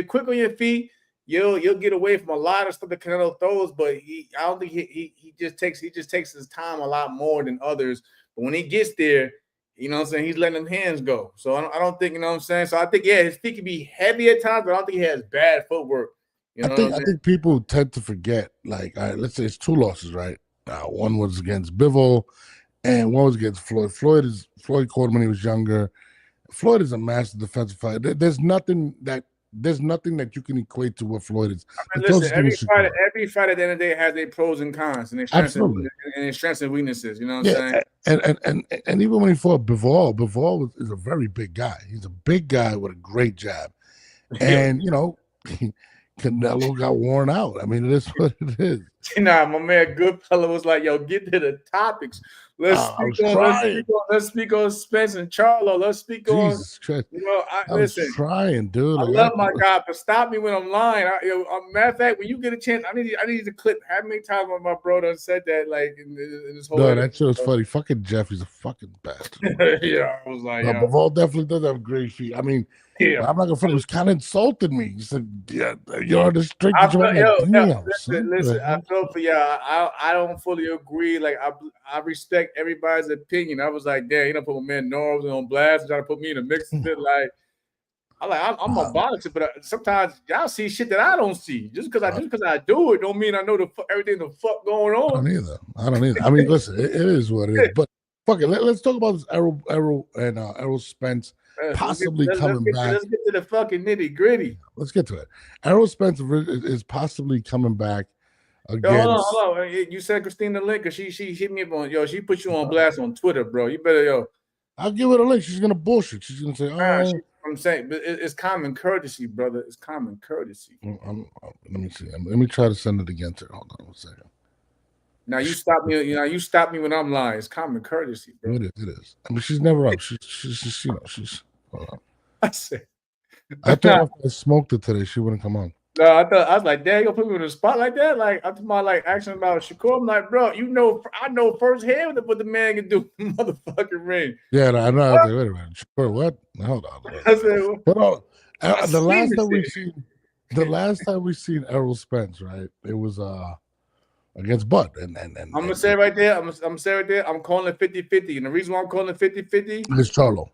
Speaker 1: quick on your feet, you'll get away from a lot of stuff that Canelo throws, but I don't think he just takes his time a lot more than others. But when he gets there, You know what I'm saying? He's letting them hands go. So I don't think, you know what I'm saying? So I think, yeah, his feet can be heavy at times, but I don't think he has bad footwork. You know what
Speaker 2: I think people tend to forget, like, all right, let's say it's 2 losses, right? One was against Bivol and one was against Floyd. Floyd caught him when he was younger. Floyd is a master defensive fighter. There's nothing that you can equate to what Floyd is.
Speaker 1: I mean, listen, every fight at the end of the day has their pros and cons and their strengths and weaknesses. You know what I'm
Speaker 2: saying? And even when he fought Bivol is a very big guy. He's a big guy with a great jab. And you know, Canelo got worn out. I mean, it is what it is.
Speaker 1: Nah, my man Goodfella was like, yo, get to the topics. Let's speak on Spence and Charlo. Let's speak on,
Speaker 2: Christ.
Speaker 1: You know,
Speaker 2: listen. Was trying, dude.
Speaker 1: I love my guy, but stop me when I'm lying. Matter of fact, when you get a chance, I need to clip how many times my brother said that, like in this whole.
Speaker 2: No, that shit was funny. Fucking Jeff, he's a fucking bastard.
Speaker 1: Yeah, I was like,
Speaker 2: no, Bivol definitely does have great feet. I mean, I'm not gonna front. He was kind of insulting me. He said, "Yeah, you're the strict."
Speaker 1: Listen, I feel for y'all. I don't fully agree. Like I respect everybody's opinion. I was like, damn, you don't put my man Norris on blast and try to put me in the mix of it. Like, I'm a boxer, but sometimes y'all see shit that I don't see. Just because I do it, don't mean I know everything the fuck going on.
Speaker 2: I don't either. I mean, listen, it is what it is. But fuck it, let's talk about this Errol Spence possibly coming back.
Speaker 1: Let's get to the fucking nitty gritty.
Speaker 2: Let's get to it. Errol Spence is possibly coming back again.
Speaker 1: Hold on. You said Christina Link, because she hit me up on, she put you on blast on Twitter, bro. You better,
Speaker 2: I'll give her a link. She's gonna bullshit. She's gonna say, "Oh."
Speaker 1: I'm saying, but it's common courtesy, brother. It's common courtesy.
Speaker 2: Let me see. Let me try to send it again to her. Hold on 1 second.
Speaker 1: Now you stop me. You stop me when I'm lying. It's common courtesy, bro.
Speaker 2: It is. I mean, she's never up. She's she's. Hold on. I thought if I smoked it today, she wouldn't come on.
Speaker 1: No, I was like, "Dad, you gonna put me on the spot like that?" Like I'm talking about, like, asking about Shakur. I'm like, bro, I know firsthand what the man can do in the motherfucking ring.
Speaker 2: Yeah, I know. I was like, wait a minute, Shakur, what? Hold on. I said, the last time we seen Errol Spence, right? It was against Bud, and
Speaker 1: I'm gonna say right there. I'm gonna say right there. I'm calling it 50-50, and the reason why I'm calling it 50-50
Speaker 2: is Charlo.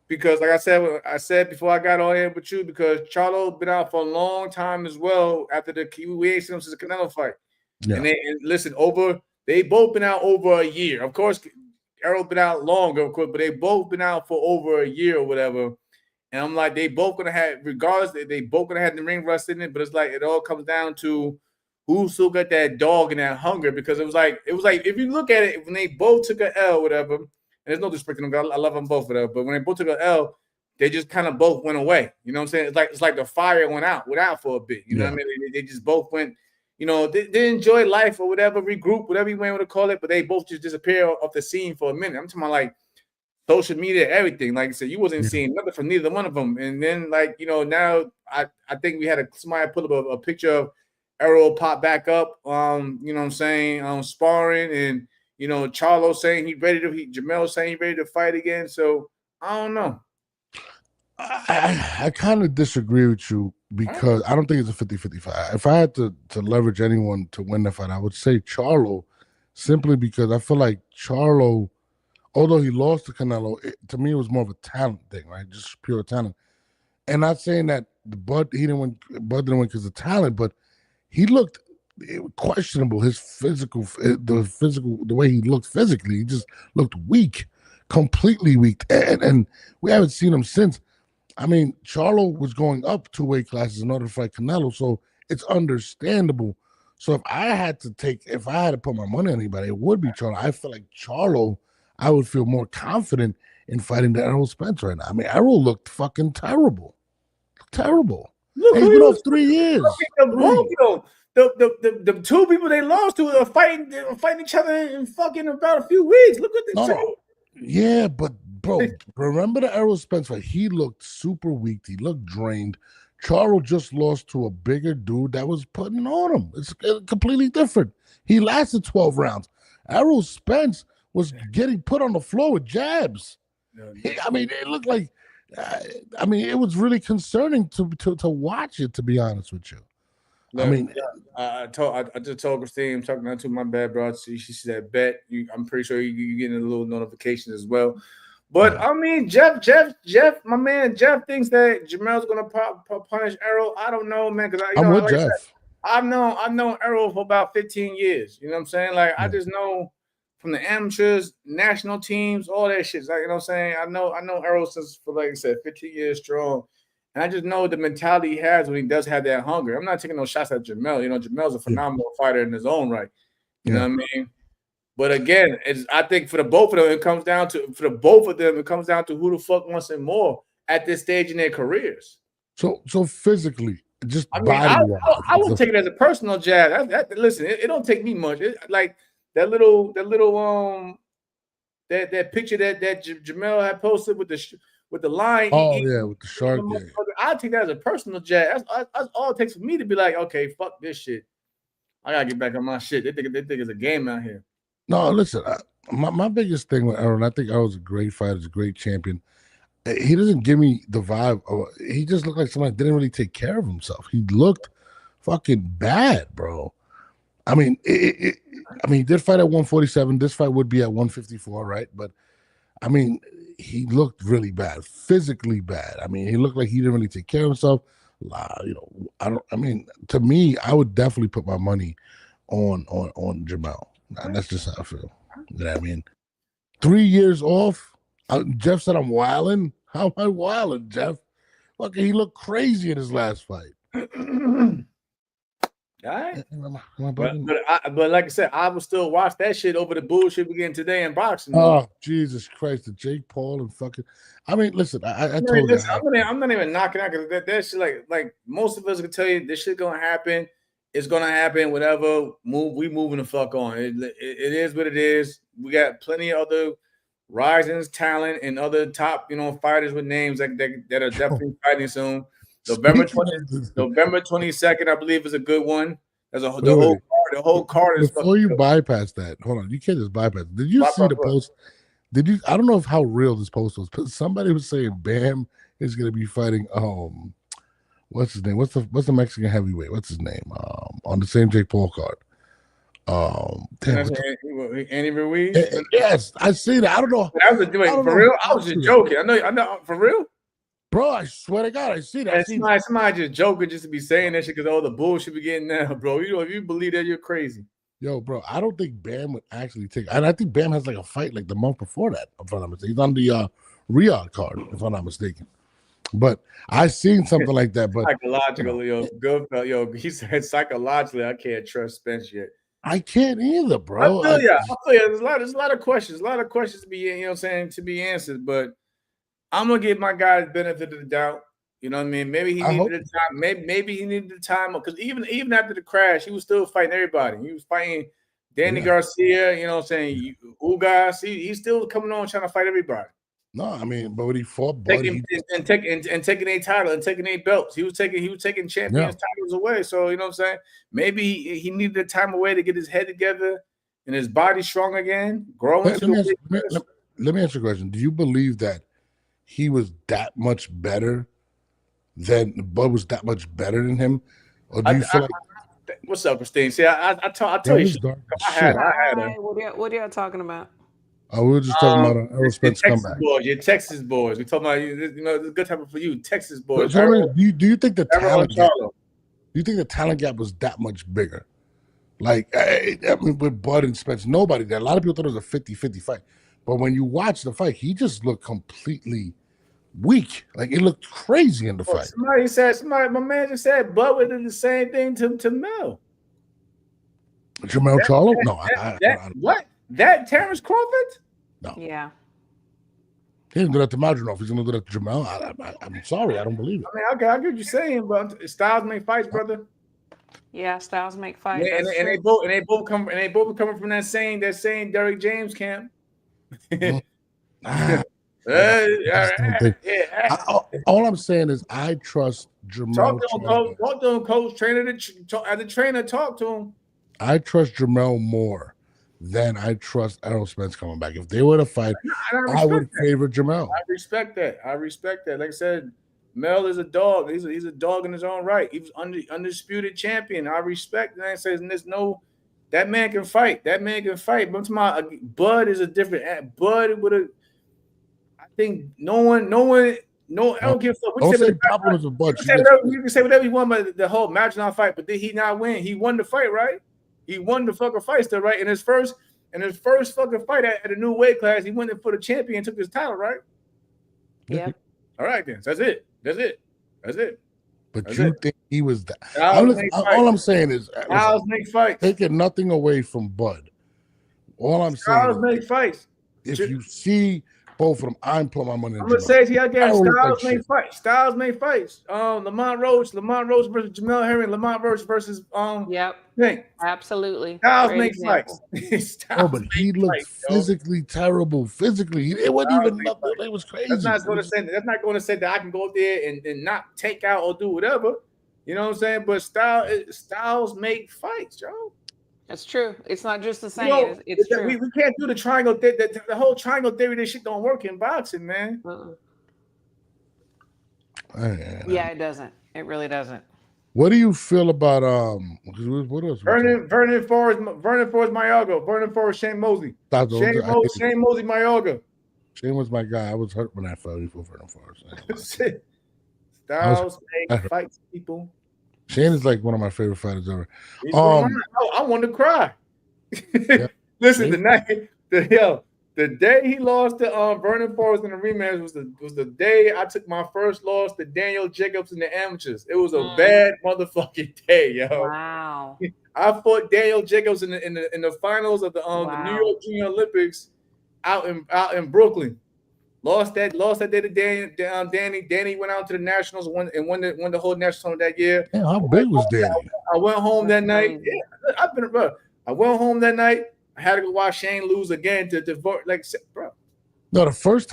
Speaker 1: Because, like I said before I got on here with you, because Charlo been out for a long time as well after we ain't seen him since the Canelo fight. Yeah. And listen, they both been out over a year. Of course, Errol been out longer, of course, but they both been out for over a year or whatever. And I'm like, they both gonna have, regardless, they both gonna have the ring rust in it. But it's like it all comes down to who still got that dog and that hunger. Because it was like if you look at it, when they both took an L, whatever. And there's no disrespect to them. I love them both for that. But when they both took an L, they just kind of both went away. You know what I'm saying? It's like the fire went out for a bit. You know what I mean? They just both went, they enjoy life or whatever, regroup, whatever you want to call it. But they both just disappear off the scene for a minute. I'm talking about like social media, everything. Like I said, you wasn't seeing nothing from neither one of them. And then now I think we had somebody put up a picture of Errol pop back up. You know what I'm saying? Sparring and. Charlo saying Jamel saying he's ready to fight again. So I don't know.
Speaker 2: I kind of disagree with you because I don't think it's a 50-50 fight. If I had to leverage anyone to win the fight, I would say Charlo, simply because I feel like Charlo, although he lost to Canelo, to me it was more of a talent thing, right? Just pure talent. And not saying that Bud didn't win because of talent, but he looked questionable. The way he looked physically, he just looked weak, completely weak, and we haven't seen him since. I mean, Charlo was going up 2 weight classes in order to fight Canelo, so it's understandable. So if I had to put my money on anybody, it would be Charlo. I feel like Charlo, I would feel more confident in fighting the Errol Spence right now. I mean, Errol looked fucking terrible. Look, he's been off 3 years.
Speaker 1: The two people they lost to are fighting each other in fucking about a few weeks. Look what they say.
Speaker 2: Yeah, but bro, remember the Errol Spence fight? He looked super weak. He looked drained. Charlo just lost to a bigger dude that was putting on him. It's completely different. He lasted 12 rounds. Errol Spence was getting put on the floor with jabs. I mean, it looked like. It was really concerning to watch it. To be honest with you.
Speaker 1: Look, I just told Christine, I'm talking to my bad, bro. She said, bet. I'm pretty sure you're getting a little notification as well. But
Speaker 2: Yeah.
Speaker 1: I mean, my man Jeff thinks that Jamel's gonna punish Errol. I don't know, man, because
Speaker 2: I'm with
Speaker 1: like I
Speaker 2: Jeff.
Speaker 1: said, I've known Errol for about 15 years. You know what I'm saying? Like I
Speaker 2: Yeah.
Speaker 1: just know from the amateurs, national teams, all that shit. Like, you know what I'm saying? I know Errol since for like I said, 15 years strong. And I just know the mentality he has when he does have that hunger. I'm not taking no shots at Jamel. You know, Jamel's a phenomenal fighter in his own right. You know what I mean? But again, I think for the both of them, it comes down to who the fuck wants it more at this stage in their careers.
Speaker 2: So physically, just
Speaker 1: I mean,
Speaker 2: body
Speaker 1: I
Speaker 2: wise.
Speaker 1: would take it as a personal jab. Listen, it don't take me much. Like that little that picture that Jamel had posted with the line.
Speaker 2: With the shark. Yeah.
Speaker 1: I take that as a personal jab. That's all it takes for me to be like, okay, fuck this shit. I gotta get back on my shit. They think it's a game out here.
Speaker 2: No, listen. My biggest thing with Errol, I think Errol's a great fighter, he's a great champion. He doesn't give me the vibe. He just looked like somebody that didn't really take care of himself. He looked fucking bad, bro. I mean, he did fight at 147. This fight would be at 154, right? But I mean, he looked really bad, physically bad. I mean, he looked like he didn't really take care of himself. To me, I would definitely put my money on Jamel. And that's just how I feel. You know what I mean? 3 years off. Jeff said I'm wilding. How am I wilding, Jeff? Look, he looked crazy in his last fight.
Speaker 1: All right. But like I said, I will still watch that shit over the bullshit we getting today in boxing.
Speaker 2: Oh, Jesus Christ. The Jake Paul and fucking. I mean, listen, I told you.
Speaker 1: I'm not even knocking out because that shit, like most of us can tell you this shit gonna happen. It's gonna happen, whatever. We moving the fuck on. It is what it is. We got plenty of other rising talent and other top, fighters with names that are definitely fighting soon. November 22nd, I believe, is a good one. There's the whole card is
Speaker 2: before you bypass that. Hold on, you can't just bypass. Did you see the post? Did you? I don't know how real this post was, but somebody was saying Bam is going to be fighting. What's his name? What's the Mexican heavyweight? What's his name? On the same Jake Paul card.
Speaker 1: Andy Ruiz.
Speaker 2: Yes, I see that. I don't know.
Speaker 1: For real? I was just joking. I know. For real,
Speaker 2: bro. I swear to God, I see that.
Speaker 1: Somebody just joking just to be saying that shit because all the bullshit we getting now, bro. If you believe that, you're crazy.
Speaker 2: Yo, bro, I don't think Bam would actually take. And I think Bam has like a fight like the month before that. If I'm not mistaken, he's on the Riyadh card, if I'm not mistaken. But I seen something like that. But
Speaker 1: psychologically, good. He said psychologically, I can't trust Spence yet.
Speaker 2: I can't either, bro.
Speaker 1: I feel you. There's a lot of questions. To be, to be answered. But I'm gonna give my guy the benefit of the doubt. You know what I mean? Maybe he needed the time. Maybe he needed the time because even after the crash, he was still fighting everybody. He was fighting Danny Garcia. You know what I'm saying? Ugas. He's still coming on trying to fight everybody.
Speaker 2: No, I mean, but when he fought,
Speaker 1: taking a title and taking 8 belts, he was taking champions titles away. So you know what I'm saying? Maybe he needed the time away to get his head together and his body strong again.
Speaker 2: Let me ask you a question. Do you believe that he was that much better than Bud was that much better than him, or do you feel like?
Speaker 1: What's up, Christine? See, I tell you, I had her.
Speaker 3: What are y'all talking about?
Speaker 2: We were just talking about Errol Spence comeback.
Speaker 1: Your Texas boys. We talking about it's a good time for you, Texas boys.
Speaker 2: Do you think the talent gap? Do you think the talent gap was that much bigger? Like, I mean, with Bud and Spence, nobody did. A lot of people thought it was a 50-50 fight, but when you watch the fight, he just looked completely weak. Like it looked crazy in the fight.
Speaker 1: My man just said Bud would do the same thing to Mel.
Speaker 2: Jamel Charlo? No,
Speaker 1: what? That Terrence Crawford?
Speaker 2: No.
Speaker 3: Yeah.
Speaker 2: He didn't do that to Madronov. He's going to do that to Jamel. I'm sorry. I don't believe it.
Speaker 1: I mean, I get what you're saying, but styles make fights, brother.
Speaker 3: Yeah, styles make fights.
Speaker 1: Yeah, and they both come from that same Derrick James camp.
Speaker 2: All I'm saying is I trust Jamel.
Speaker 1: Talk to him, coach, trainer, talk to him.
Speaker 2: I trust Jamel more than I trust Errol Spence coming back. If they were to fight, I would favor Jamel.
Speaker 1: I respect that. Like I said, Mel is a dog. He's a dog in his own right. He was undisputed champion. I respect that. Says that man can fight. But I'm talking about Bud is a different. Bud would have. think no, I don't give a fuck.
Speaker 2: Don't say compliments of Bud.
Speaker 1: You can say whatever you want about the whole Maginot fight, but did he not win? He won the fight, right? He won the fucking fight still, right? In his first fucking fight at a new weight class, he went in for the champion and took his title, right?
Speaker 3: Yeah.
Speaker 1: All right, then. That's it.
Speaker 2: But
Speaker 1: That's
Speaker 2: you think he was that? All I'm saying is,
Speaker 1: Styles make fights.
Speaker 2: Taking nothing away from Bud. All I'm saying
Speaker 1: Styles make fights.
Speaker 2: If you see both of them, I'm putting my money on.
Speaker 1: I'm gonna say to you again, Styles make fights. Styles make fights. Lamont Roach versus Jamel Herring, Lamont Roach versus
Speaker 3: Yep.
Speaker 1: Thing.
Speaker 3: Absolutely.
Speaker 1: Styles make fights.
Speaker 2: But he looked physically terrible. Physically, it wasn't even nothing. It was crazy.
Speaker 1: That's not going to say that I can go there and not take out or do whatever. You know what I'm saying? But Styles make fights, Joe.
Speaker 3: That's true. It's not just the same. It's true.
Speaker 1: We can't do the triangle. The whole triangle theory. This shit don't work in boxing, man.
Speaker 3: Yeah, it doesn't. It really doesn't.
Speaker 2: What do you feel about what else?
Speaker 1: Vernon Forrest Mayorga. Vernon Forrest Shane Mosley. Shane Mosley Mayorga.
Speaker 2: Shane was my guy. I was hurt when I fell before Vernon Forrest.
Speaker 1: Styles make fights, people.
Speaker 2: Shane is like one of my favorite fighters ever.
Speaker 1: I want to cry. Yeah. Listen, the day he lost to Vernon Forrest in the rematch was the day I took my first loss to Daniel Jacobs in the amateurs. It was a bad motherfucking day, yo.
Speaker 3: Wow.
Speaker 1: I fought Daniel Jacobs in the finals of the New York Junior Olympics out in Brooklyn. Lost that day to Danny. Danny went out to the Nationals won the whole national that year.
Speaker 2: Damn, how big was Danny?
Speaker 1: I went home that night. Yeah, I went home that night. I had to go watch Shane lose again to vote. Like, bro.
Speaker 2: No, the first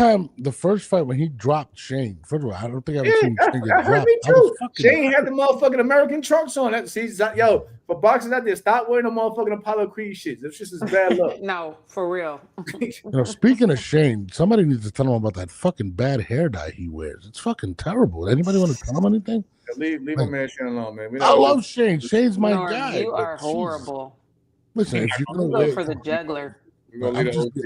Speaker 2: fight when he dropped Shane. First of all, I don't think I've ever seen Shane get dropped.
Speaker 1: Me too. Shane had the motherfucking American trunks on. For boxers out there, stop wearing the motherfucking Apollo Creed shit. This shit is bad luck.
Speaker 3: No, for real.
Speaker 2: Speaking of Shane, somebody needs to tell him about that fucking bad hair dye he wears. It's fucking terrible. Anybody want to tell him anything?
Speaker 1: Leave my man Shane alone, man.
Speaker 2: I love Shane. Shane's my guy.
Speaker 3: You are horrible.
Speaker 2: Listen, if you're
Speaker 3: gonna go for the juggler.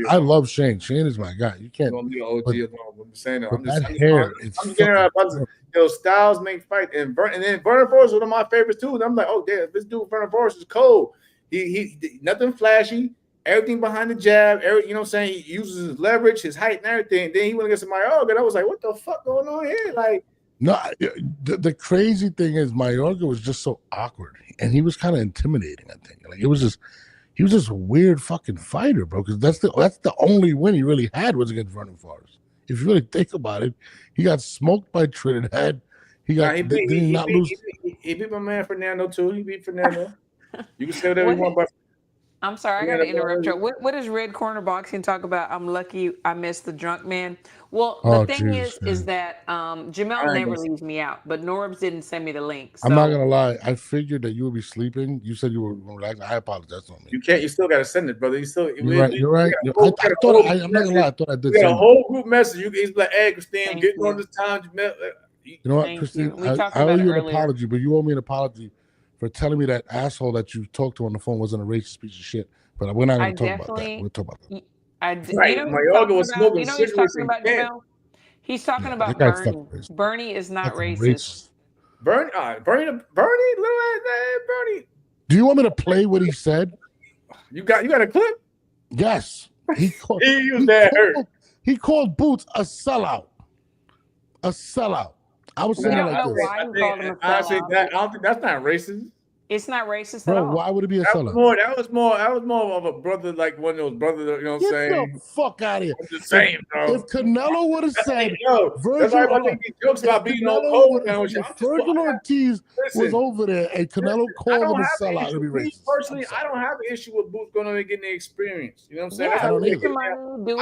Speaker 2: I love Shane. Shane is my guy. You can't.
Speaker 1: I'm just saying that. Styles make fight, and then Vernon Forrest was one of my favorites too. And I'm like, oh damn, this dude Vernon Forrest is cold. He nothing flashy, everything behind the jab. You know what I'm saying? He uses his leverage, his height, and everything. Then he went against Mayorga, and I was like, what the fuck going on here? Like,
Speaker 2: no, the crazy thing is Mayorga was just so awkward, and he was kind of intimidating. I think he was just a weird fucking fighter, bro. Because that's the only win he really had was against Vernon Forrest. If you really think about it, he got smoked by Trinidad. He beat
Speaker 1: my man Fernando too. He beat Fernando. You can say whatever you want about.
Speaker 3: I'm sorry, I got to interrupt you. What does Red Corner Boxing talk about? I'm lucky I missed the drunk man. Well, the thing is that Jamel never leaves me out, but Norbs didn't send me the link. So.
Speaker 2: I'm not gonna lie. I figured that you would be sleeping. You said you were relaxing. I apologize on me.
Speaker 1: You can't. You still got to send it, brother.
Speaker 2: You're right. I'm not gonna lie. I thought I did.
Speaker 1: You got a whole group message. He's like, "Hey, Christine, getting on this time."
Speaker 2: You know what, Christine? I owe you an apology, but you owe me an apology for telling me that asshole that you talked to on the phone wasn't a racist piece of shit. But we're not going to talk about that. We'll talk about that.
Speaker 1: Mayorga was smoking cigarettes in camp.
Speaker 3: He's talking about Bernie. Bernie is not racist.
Speaker 1: Bernie.
Speaker 2: Do you want me to play what he said?
Speaker 1: You got a clip?
Speaker 2: Yes. He called Boots a sellout. A sellout. I was saying like this.
Speaker 3: Why you called him a sellout.
Speaker 1: I don't think that's not racist.
Speaker 3: It's not racist at all.
Speaker 2: Why would it be a sellout?
Speaker 1: That was more of a brother, like one of those brothers. You know what I'm saying?
Speaker 2: Get the fuck out of here!
Speaker 1: I'm just saying, bro.
Speaker 2: If Canelo would have said,
Speaker 1: Virgil
Speaker 2: Ortiz was over there, and Canelo called him a sellout, it'd be racist.
Speaker 1: Personally, I don't have an issue with Boots going on and getting the experience. You know what I'm saying?
Speaker 2: I don't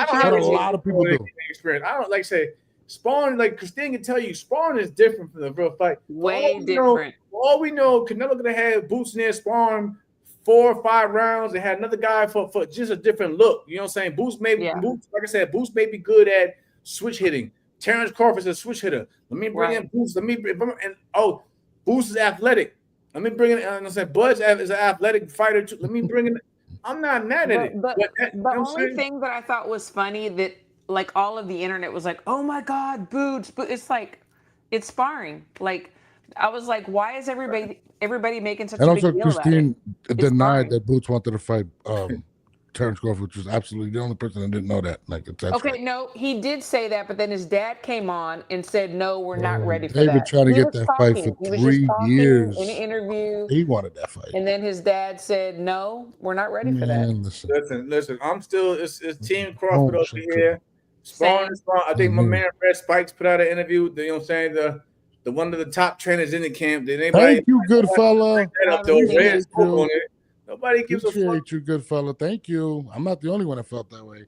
Speaker 2: have a lot of people do.
Speaker 1: Experience. I don't say. Sparring, like Christine can tell you, sparring is different from the real fight.
Speaker 3: Way different.
Speaker 1: All we know, Canelo could have had Boots in there sparring 4 or 5 rounds and had another guy for just a different look. You know what I'm saying? Boots, like I said, Boots may be good at switch hitting. Terrence Crawford's a switch hitter. Let me bring in Boots. Boots is athletic. Let me bring in. I'm saying Budge is an athletic fighter too. Let me bring in. I'm not mad at it.
Speaker 3: But the only thing that I thought was funny that like all of the internet was like, oh my God, Boots. But it's like, it's sparring. Like, I was like, why is everybody making such a big deal about it?
Speaker 2: Christine denied that Boots wanted to fight Terrence Crawford, which was absolutely the only person that didn't know that. Like,
Speaker 3: okay, right. No, he did say that, but then his dad came on and said, "No, we're not ready for
Speaker 2: They've been
Speaker 3: that."
Speaker 2: trying to get that fight for 3 years.
Speaker 3: In an interview.
Speaker 2: He wanted that fight,
Speaker 3: and then his dad said, "No, we're not ready for that."
Speaker 1: Listen. I'm still it's Team Crawford over here. Spawn. I think my man Red Spikes put out an interview. You know what I'm saying? The one of the top trainers in the camp. Did anybody?
Speaker 2: Thank you, good fella.
Speaker 1: Nobody gives a fuck.
Speaker 2: Appreciate you, good fella. Thank you. I'm not the only one that felt that way.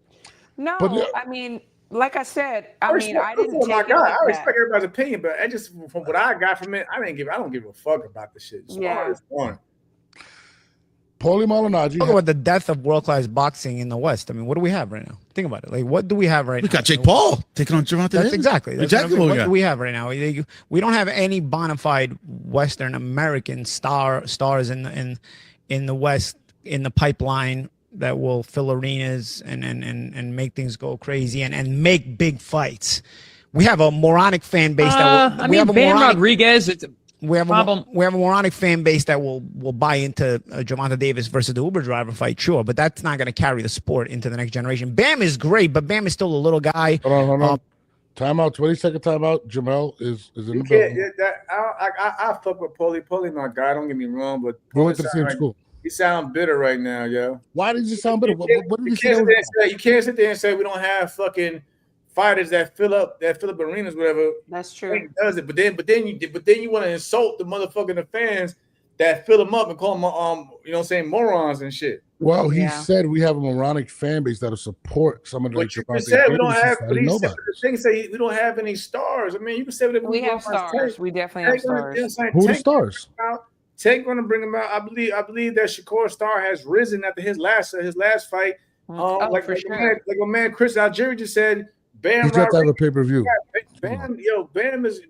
Speaker 3: No, but, I mean, like I said, I didn't take it like
Speaker 1: I respect everybody's opinion, but I just from what I got from it, I don't give a fuck about the shit.
Speaker 3: Yeah.
Speaker 2: Paulie Malignaggi.
Speaker 7: Talk about the death of world-class boxing in the West. I mean, what do we have right now? Think about it. Like, what do we have right now?
Speaker 8: We got Jake Paul taking on Gervonta Davis.
Speaker 7: Exactly.
Speaker 8: What
Speaker 7: do we have right now? We don't have any bona fide Western American stars in the West in the pipeline that will fill arenas and make things go crazy and make big fights. We have a moronic fan base
Speaker 9: Bam Rodriguez.
Speaker 7: We have a moronic fan base that will buy into Gervonta Davis versus the Uber driver fight, sure, but that's not going to carry the sport into the next generation. Bam is great, but Bam is still a little guy.
Speaker 2: Hold on. Timeout, 20-second timeout. Jamel is in the building.
Speaker 1: I fuck with Paulie. Paulie, my guy. Don't get me wrong, but
Speaker 2: we went to the same school.
Speaker 1: He sound bitter right now, yo.
Speaker 2: Why did you sound bitter? What did you say?
Speaker 1: You can't sit there and say we don't have fucking fighters that fill up arenas, whatever.
Speaker 3: That's true.
Speaker 1: Does it? But then you want to insult the motherfucking fans that fill them up and call them you know what I'm saying, morons and shit.
Speaker 2: Well, he said we have a moronic fan base that'll support some of the.
Speaker 1: But you said we don't have. But he said the thing say we don't have any stars. I mean, you can say whatever
Speaker 3: we have stars. We definitely have stars.
Speaker 2: Who are the stars?
Speaker 1: Tank going to bring him out. I believe that Shakur Star has risen after his last fight. Like my man Chris Algieri just said. Bam,
Speaker 2: he's got to have a pay-per-view.
Speaker 1: Bam is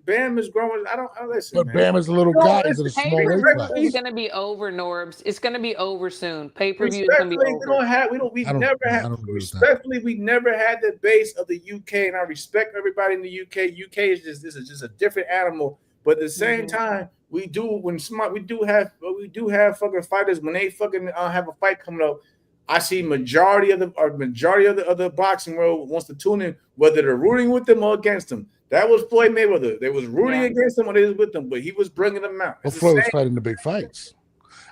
Speaker 1: growing. I don't listen.
Speaker 2: But man. Bam is a little guy. He's a small weight class.
Speaker 3: It's gonna be over, Norbs. It's gonna be over soon. Pay-per-view is gonna be over.
Speaker 1: We never had the base of the UK, and I respect everybody in the UK. UK is just a different animal. But at the same time, we do have fucking fighters when they fucking have a fight coming up. I see majority of the boxing world wants to tune in, whether they're rooting with them or against them. That was Floyd Mayweather. They was rooting against them or they was with them, but he was bringing them out.
Speaker 2: Well, Floyd was fighting the big fights.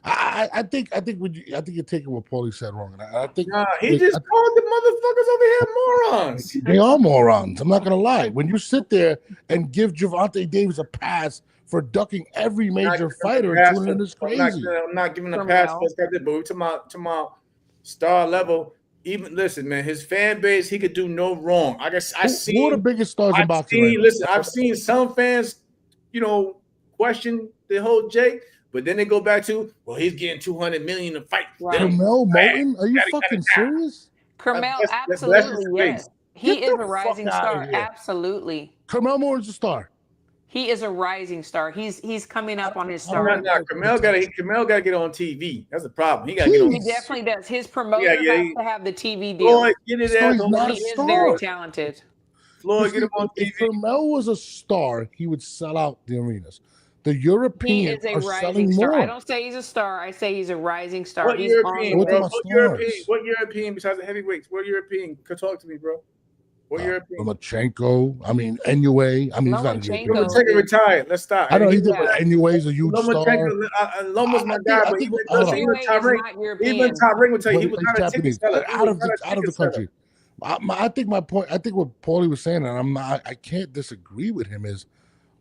Speaker 2: I think you're taking what Paulie said wrong.
Speaker 1: He just called the motherfuckers over here morons.
Speaker 2: They are morons. I'm not gonna lie. When you sit there and give Gervonta Davis a pass for ducking every major fighter, it's crazy.
Speaker 1: I'm not giving a pass for that, but we're talking about star level. Even listen, man, his fan base, he could do no wrong. I guess
Speaker 2: who are the biggest stars in boxing?
Speaker 1: I've seen some fans, question the whole Jake, but then they go back to, well, he's getting $200 million to fight.
Speaker 3: Right.
Speaker 2: Carmel Moulton? Are you fucking serious?
Speaker 3: Carmel, absolutely, yes. He is a rising star. Absolutely.
Speaker 2: Carmel Moulton's a star.
Speaker 3: He is a rising star. He's coming up on his star.
Speaker 1: Camille got to get on TV. That's the problem. He got to get on.
Speaker 3: He definitely does. His promoter has to have the TV deal.
Speaker 1: Floyd, get it out.
Speaker 3: He is very talented.
Speaker 1: Floyd, get him on TV.
Speaker 2: If Camille was a star, he would sell out the arenas. The Europeans are selling more.
Speaker 3: I don't say he's a star. I say he's a rising star.
Speaker 1: What European besides the heavyweights? What European? Could talk to me, bro. What European?
Speaker 2: Lomachenko. I mean, Inoue. I mean, he's not a European.
Speaker 1: Lomachenko retired. Let's stop.
Speaker 2: I know he did, but Inoue's a huge star.
Speaker 1: Loma's my guy, but even Top Ring would tell you he was not a ticket seller.
Speaker 2: Out of the country. I think my point. I think what Paulie was saying, and I can't disagree with him, is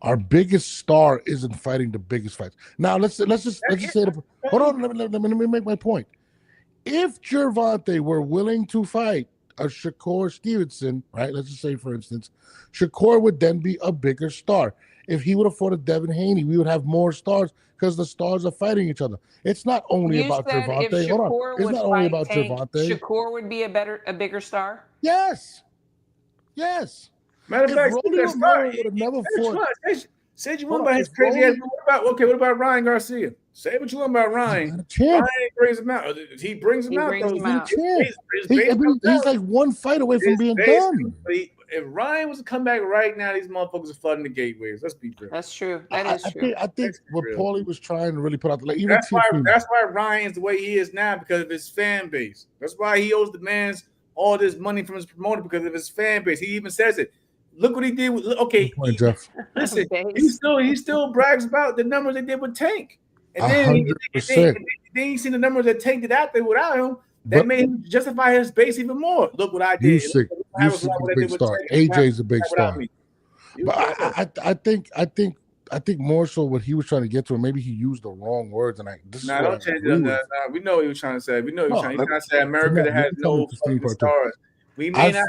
Speaker 2: our biggest star isn't fighting the biggest fights. Now let's just say hold on. Let me make my point. If Gervonta were willing to fight a Shakur Stevenson, right? Let's just say, for instance, Shakur would then be a bigger star. If he would have fought a Devin Haney, we would have more stars because the stars are fighting each other. It's not only about Gervonta. Hold on. It's not only about Gervonta.
Speaker 3: Shakur would be a bigger star?
Speaker 2: Yes.
Speaker 1: Matter of fact, Say what you want about his crazy ass. What about Ryan Garcia? Say what you want about Ryan. Ryan brings him out. He brings him out.
Speaker 2: He's like one fight away from being done.
Speaker 1: If Ryan was to come back right now, these motherfuckers are flooding the gateways. Let's be real.
Speaker 3: That's true. That is true.
Speaker 2: I think what Paulie was trying to really put out, like,
Speaker 1: that's why Ryan's the way he is now, because of his fan base. That's why he owes the man's all this money from his promoter, because of his fan base. He even says it. Look what he did with
Speaker 2: Jeff.
Speaker 1: Listen, he still brags about the numbers they did with Tank. And then you see the numbers that Tank did out there without him. That made him justify his base even more. Look what I did.
Speaker 2: Usic's a big star. AJ's a big star. But I think more so what he was trying to get to, or maybe he used the wrong words. And
Speaker 1: don't change it. We know what he was trying to say. We know he was trying to say America that has no fucking stars. We may not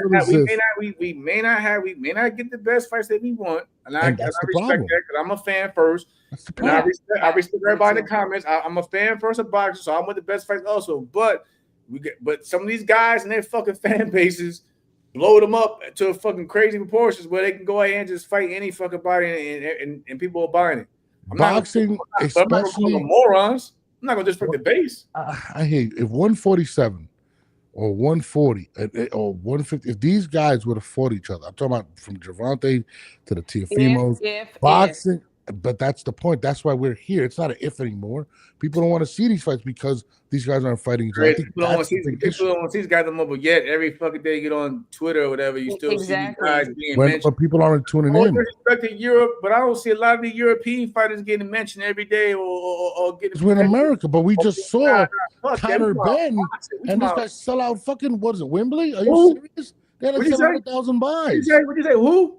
Speaker 1: get the best fights that we want, and I respect that, because I'm a fan first. And I respect everybody in the comments. I'm a fan first of boxing, so I want the best fights also. But some of these guys and their fucking fan bases blow them up to fucking crazy proportions where they can go ahead and just fight any fucking body and people are buying it.
Speaker 2: Boxing, especially
Speaker 1: morons. I'm not gonna disrespect the base.
Speaker 2: I hate if 147 or 140 or 150. If these guys would have fought each other, I'm talking about from Gervonta to the Teofimos, boxing. But that's the point. That's why we're here. It's not an if anymore. People don't want to see these fights because these guys aren't fighting each other.
Speaker 1: People don't want to see these guys no more. But yet, every fucking day you get on Twitter or whatever, you still see these guys being mentioned.
Speaker 2: But people aren't tuning in.
Speaker 1: Respect in Europe, but I don't see a lot of the European fighters getting mentioned every day or getting.
Speaker 2: We're in America, but we just saw Conor Ben and this guy sell out fucking, what is it, Wembley? Are you serious? They had like 700,000 buys.
Speaker 1: What'd you say? Who?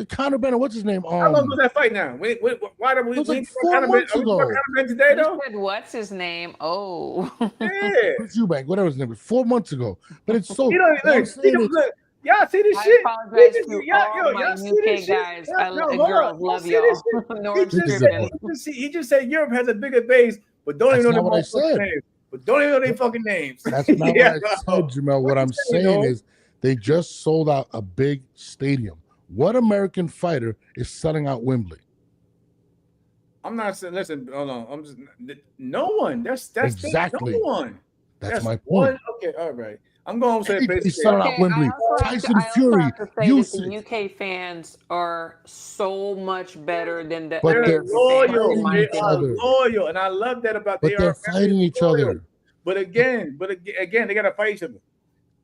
Speaker 2: Conor Ben, what's his name?
Speaker 1: How long was that fight now? Why did we
Speaker 2: like 4 months ago?
Speaker 1: Conor Ben today, though?
Speaker 3: What's his name? Oh.
Speaker 1: Yeah.
Speaker 2: Chris Eubank, whatever his name was, 4 months ago. But it's so.
Speaker 1: Y'all see this shit?
Speaker 3: I apologize to all my UK guys. Girls love y'all.
Speaker 1: He just said Europe has a bigger base, but don't even know the fucking names. But don't even know their fucking names.
Speaker 2: That's not what I said, Jamel. What I'm saying is they just sold out a big stadium. What American fighter is selling out Wembley?
Speaker 1: I'm not saying. Listen, hold on. I'm just no one. That's
Speaker 2: exactly
Speaker 1: no one.
Speaker 2: That's my point.
Speaker 1: Okay, all right. I'm going to say
Speaker 2: he's selling out Wembley. Tyson Fury.
Speaker 3: The UK fans are so much better than the.
Speaker 2: But they're
Speaker 1: loyal, and I love that about.
Speaker 2: But they're fighting each other.
Speaker 1: But again, they gotta fight each other.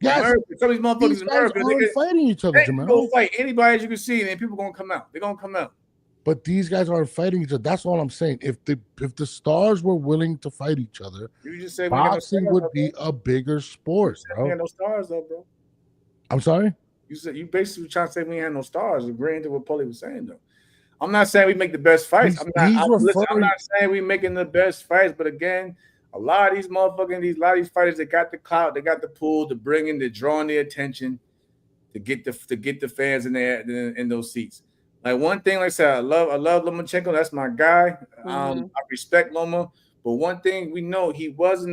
Speaker 2: Yes.
Speaker 1: America, some of these motherfuckers in America,
Speaker 2: they're fighting each other.
Speaker 1: They can go fight anybody as you can see, and then people gonna come out. They're gonna come out.
Speaker 2: But these guys aren't fighting each other. That's all I'm saying. If the stars were willing to fight each other,
Speaker 1: you just say
Speaker 2: boxing would be a bigger sport.
Speaker 1: We had no stars though, bro.
Speaker 2: I'm sorry?
Speaker 1: You basically trying to say we had no stars, agreeing to what Paulie was saying though. I'm not saying we make the best fights. I'm not saying we making the best fights, but again, a lot of these fighters that got the clout, they got the pull to bring in, they're drawing the attention to get the fans in those seats. Like one thing, like I said, I love Lomachenko. That's my guy. I respect Loma, but one thing we know, he was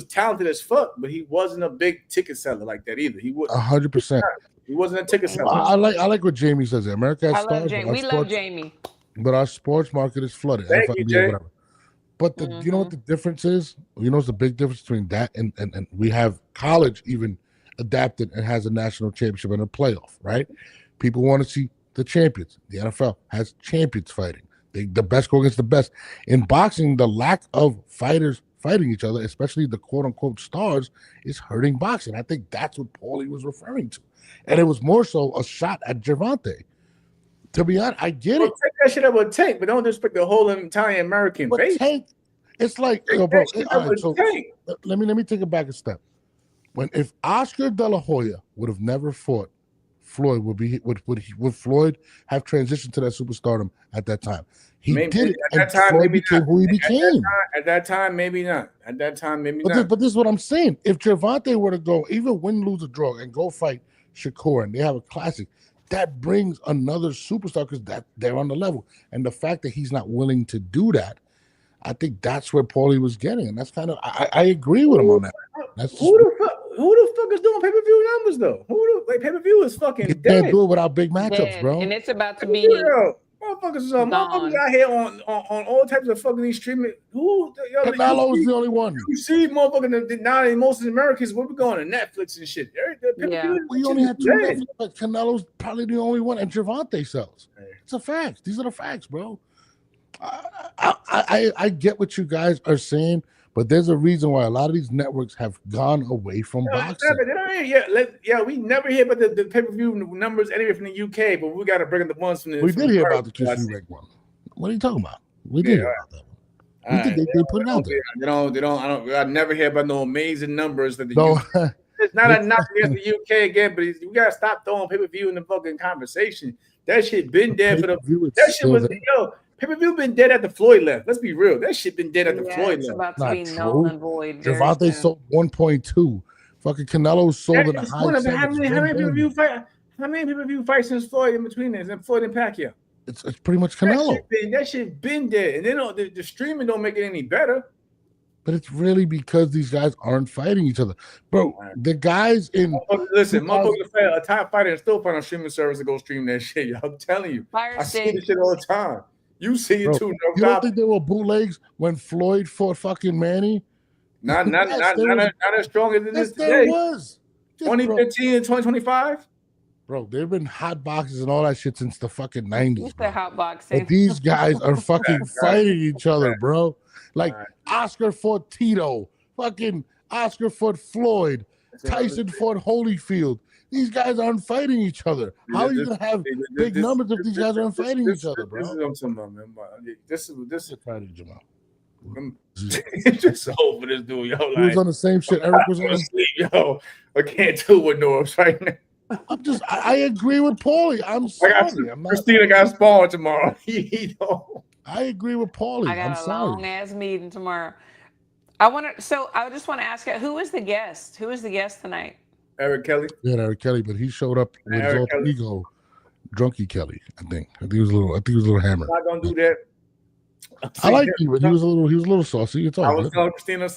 Speaker 1: talented as fuck, but he wasn't a big ticket seller like that either. He was
Speaker 2: 100%.
Speaker 1: He wasn't a ticket seller.
Speaker 2: I like what Jamie says. America has stars.
Speaker 3: We love Jamie.
Speaker 2: But our sports market is flooded.
Speaker 1: Thank you, Jay.
Speaker 2: But you know what the difference is? You know what's the big difference between that and we have college even adapted and has a national championship and a playoff, right? People want to see the champions. The NFL has champions fighting. The best go against the best. In boxing, the lack of fighters fighting each other, especially the quote-unquote stars, is hurting boxing. I think that's what Paulie was referring to. And it was more so a shot at Gervonta. To be honest, I get it.
Speaker 1: Take that shit up with Tank, but don't disrespect the whole Italian American base.
Speaker 2: Tank, it's like, bro. Right, so let me take it back a step. If Oscar De La Hoya would have never fought Floyd, would Floyd have transitioned to that superstardom at that time? He did, and Floyd became who he became.
Speaker 1: At that time, maybe not.
Speaker 2: But this is what I'm saying. If Gervonta were to go, even win, lose, or draw, and go fight Shakur, and they have a classic, that brings another superstar because they're on the level. And the fact that he's not willing to do that, I think that's where Paulie was getting. And that's kind of, I agree with him on that.
Speaker 1: Who the fuck is doing pay-per-view numbers though? Pay-per-view is fucking dead.
Speaker 2: Can't do it without big matchups, bro.
Speaker 3: And it's about to be
Speaker 1: Motherfuckers out here on all types of fucking these streaming.
Speaker 2: Canelo's the only one.
Speaker 1: You see, motherfucking now most Americans, we're going to Netflix and shit.
Speaker 2: We only had 2 Netflix, but Canelo's probably the only one, and Gervonta sells. It's a fact. These are the facts, bro. I get what you guys are saying, but there's a reason why a lot of these networks have gone away from boxing.
Speaker 1: We never hear about the pay-per-view numbers anyway from the UK, but we got to bring in the ones from the.
Speaker 2: We did hear about the QC one. What are you talking about? We did hear about that one. They put it out there.
Speaker 1: I never hear about no amazing numbers that the UK. It's not a knock against the UK again, but we gotta stop throwing pay-per-view in the fucking conversation. That shit been dead for the. That shit was pay-per-view been dead at the Floyd left. Let's be real. That shit been dead at the Floyd
Speaker 3: it's
Speaker 1: left.
Speaker 3: About to be null and void.
Speaker 2: Gervonta sold 1.2. Fucking Canelo sold in the high.
Speaker 1: How many pay-per-view fights since Floyd in between this and Floyd and Pacquiao?
Speaker 2: It's pretty much Canelo.
Speaker 1: That shit been dead, and then the streaming don't make it any better.
Speaker 2: But it's really because these guys aren't fighting each other, bro. The guys in
Speaker 1: a top fighter and still find a streaming service to go stream that shit. Yo, I'm telling you, I see this shit all the time. You see it too. No
Speaker 2: you don't think there were bootlegs when Floyd fought fucking Manny?
Speaker 1: Not as strong as this today.
Speaker 2: There was
Speaker 1: 2015 and 2025.
Speaker 2: Bro, there have been hot boxes and all that shit since the fucking 90s.
Speaker 3: The hot boxing.
Speaker 2: But these guys are fucking fighting each other, bro. Like Oscar fought Tito, fucking Oscar fought Floyd, Tyson fought Holyfield. These guys aren't fighting each other. How are you gonna have big numbers if these guys aren't fighting each other, bro?
Speaker 1: This is what I'm talking about, man. This is
Speaker 2: fighting Jamal.
Speaker 1: Just over this dude, yo.
Speaker 2: He was on the same shit. Eric was on.
Speaker 1: Yo, I can't do with Norris right now.
Speaker 2: I agree with Paulie. I'm sorry.
Speaker 1: Christina got spawned tomorrow.
Speaker 2: I agree with Paulie.
Speaker 3: I got a long ass meeting tomorrow. I just want to ask you, who is the guest? Who is the guest tonight?
Speaker 1: Eric Kelly.
Speaker 2: Yeah, Eric Kelly, but he showed up with his alter ego, Drunky Kelly. I think he was a little hammered.
Speaker 1: I'm not gonna do that.
Speaker 2: I like him, but he was a little saucy. It's all
Speaker 1: I was telling Christina,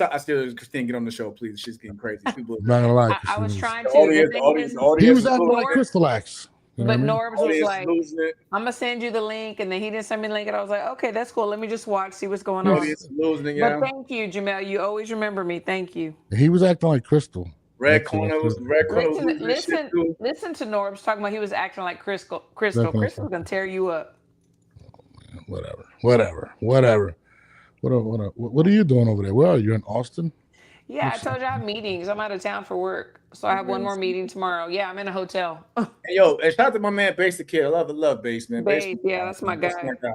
Speaker 1: Christine, get on the show, please. She's getting crazy.
Speaker 2: I'm not gonna lie.
Speaker 3: I was trying to.
Speaker 2: He was acting like Crystalax.
Speaker 3: But Norbs was like, I'm gonna send you the link, and then he didn't send me the link, and I was like, okay, that's cool. Let me just watch, see what's going on. But thank you, Jamel. You always remember me. Thank you.
Speaker 2: He was acting like Crystal.
Speaker 1: Red Corner was.
Speaker 3: Listen to Norbs talking about he was acting like Crystal. Crystal's gonna tear you up.
Speaker 2: Whatever. What are you doing over there? Where are you? In Austin?
Speaker 3: Yeah, I told you I have meetings. I'm out of town for work. So I have one more meeting tomorrow. Yeah, I'm in a hotel.
Speaker 1: Hey, yo, and shout out to my man Base the Kid. I love Base, man.
Speaker 3: Base, yeah, that's my guy.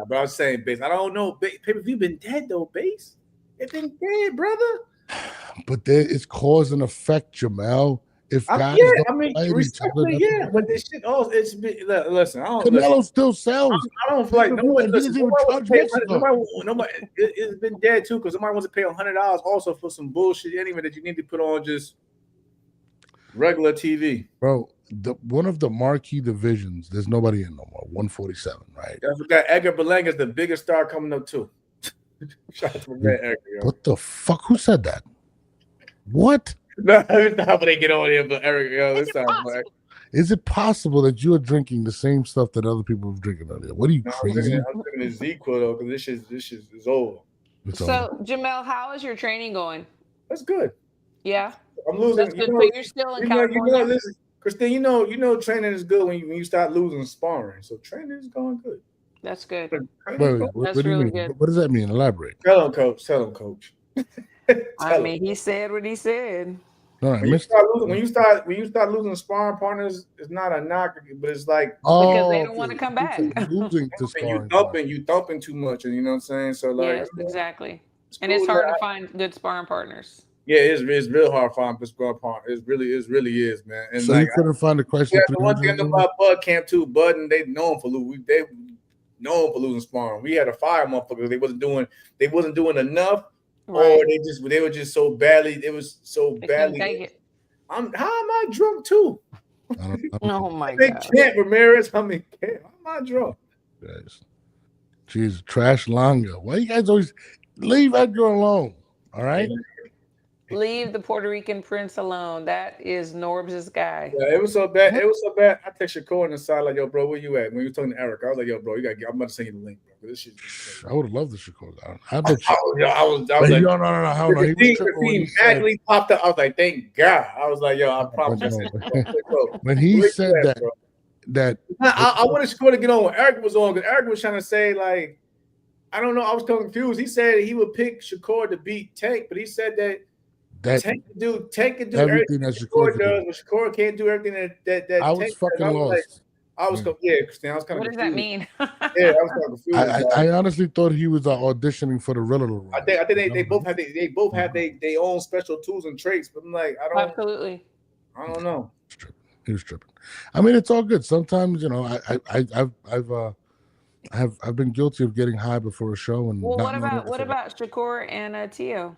Speaker 1: But I was saying Base. I don't know. Pay-per-view been dead though, Base. It's been dead, brother.
Speaker 2: But there is cause and effect, Jamel. If guys
Speaker 1: respectfully, but this shit it's been, listen, I don't
Speaker 2: Canelo still sells.
Speaker 1: I don't feel like nobody it's been dead too, because somebody wants to pay $100 also for some bullshit anyway that you need to put on just regular TV.
Speaker 2: Bro, one of the marquee divisions, there's nobody in no more. 147, right?
Speaker 1: That's what got Edgar Berlanga's the biggest star coming up too. Shout out to my man Edgar, yo.
Speaker 2: What the fuck? Who said that? What?
Speaker 1: No, it's not when they get on here, but Eric, yo, it's not black.
Speaker 2: Is it possible that you are drinking the same stuff that other people are drinking earlier? What are you crazy?
Speaker 1: I'm drinking the ZQL though, because this shit is over.
Speaker 3: So, Jamel, how is your training going?
Speaker 1: That's good.
Speaker 3: Yeah,
Speaker 1: I'm losing.
Speaker 3: That's good. But you're still in California.
Speaker 1: Listen, Christine, you know, training is good when you start losing sparring. So training is going good.
Speaker 3: That's good.
Speaker 2: Wait, that's really good. What does that mean? Elaborate.
Speaker 1: Tell him, coach.
Speaker 3: I mean, he said what he said.
Speaker 2: No,
Speaker 1: when you start losing sparring partners, it's not a knock, but it's like
Speaker 3: because they don't want to come back.
Speaker 2: Losing to sparring,
Speaker 1: you thumping too much, and you know what I'm saying. So like,
Speaker 3: yes, exactly. And it's hard to find good sparring partners.
Speaker 1: Yeah, it's real hard to find good sparring partners. It really is, man. And
Speaker 2: so like, you couldn't find the question.
Speaker 1: Yeah, the one thing about Bud Camp too, Bud and they known for losing. They known for losing sparring. We had to fire motherfuckers. They wasn't doing enough. Right. Or they were just so badly. It was so badly. How am I drunk too?
Speaker 3: Oh my god!
Speaker 1: Camp Ramirez. How am I drunk?
Speaker 2: Guys, jeez, trash Longa. Why you guys always leave Edgar alone? All right.
Speaker 3: Leave the Puerto Rican prince alone. That is Norb's guy.
Speaker 1: Yeah, it was so bad. It was so bad. I text Shakur on the side like, "Yo, bro, where you at?" When you were talking to Eric, I was like, "Yo, bro, you gotta get. I'm about to send you the link, bro. This shit's crazy."
Speaker 2: I would have loved the Shakur. I
Speaker 1: was like,
Speaker 2: no. He was tripping when he said,
Speaker 1: popped up. I was like, "Thank God." I was like, "Yo, I promise."
Speaker 2: When he said that
Speaker 1: I wanted Shakur to get on when Eric was on because Eric was trying to say like, I don't know. I was confused. He said he would pick Shakur to beat Tank, but he said that Tank can do everything that Shakur does, but Shakur can't do everything that
Speaker 2: I was
Speaker 1: Tank
Speaker 2: fucking
Speaker 1: does.
Speaker 2: lost.
Speaker 1: I was Christine, I was kind of
Speaker 3: confused.
Speaker 1: What does that
Speaker 3: mean?
Speaker 1: Yeah, I was kind of confused.
Speaker 2: I honestly thought he was auditioning for the Riddler role.
Speaker 1: I think they both have their own special tools and traits, but I'm like, I don't know.
Speaker 2: He was tripping. I mean, it's all good. Sometimes, I've been guilty of getting high before a show and
Speaker 3: what about Shakur and Tio?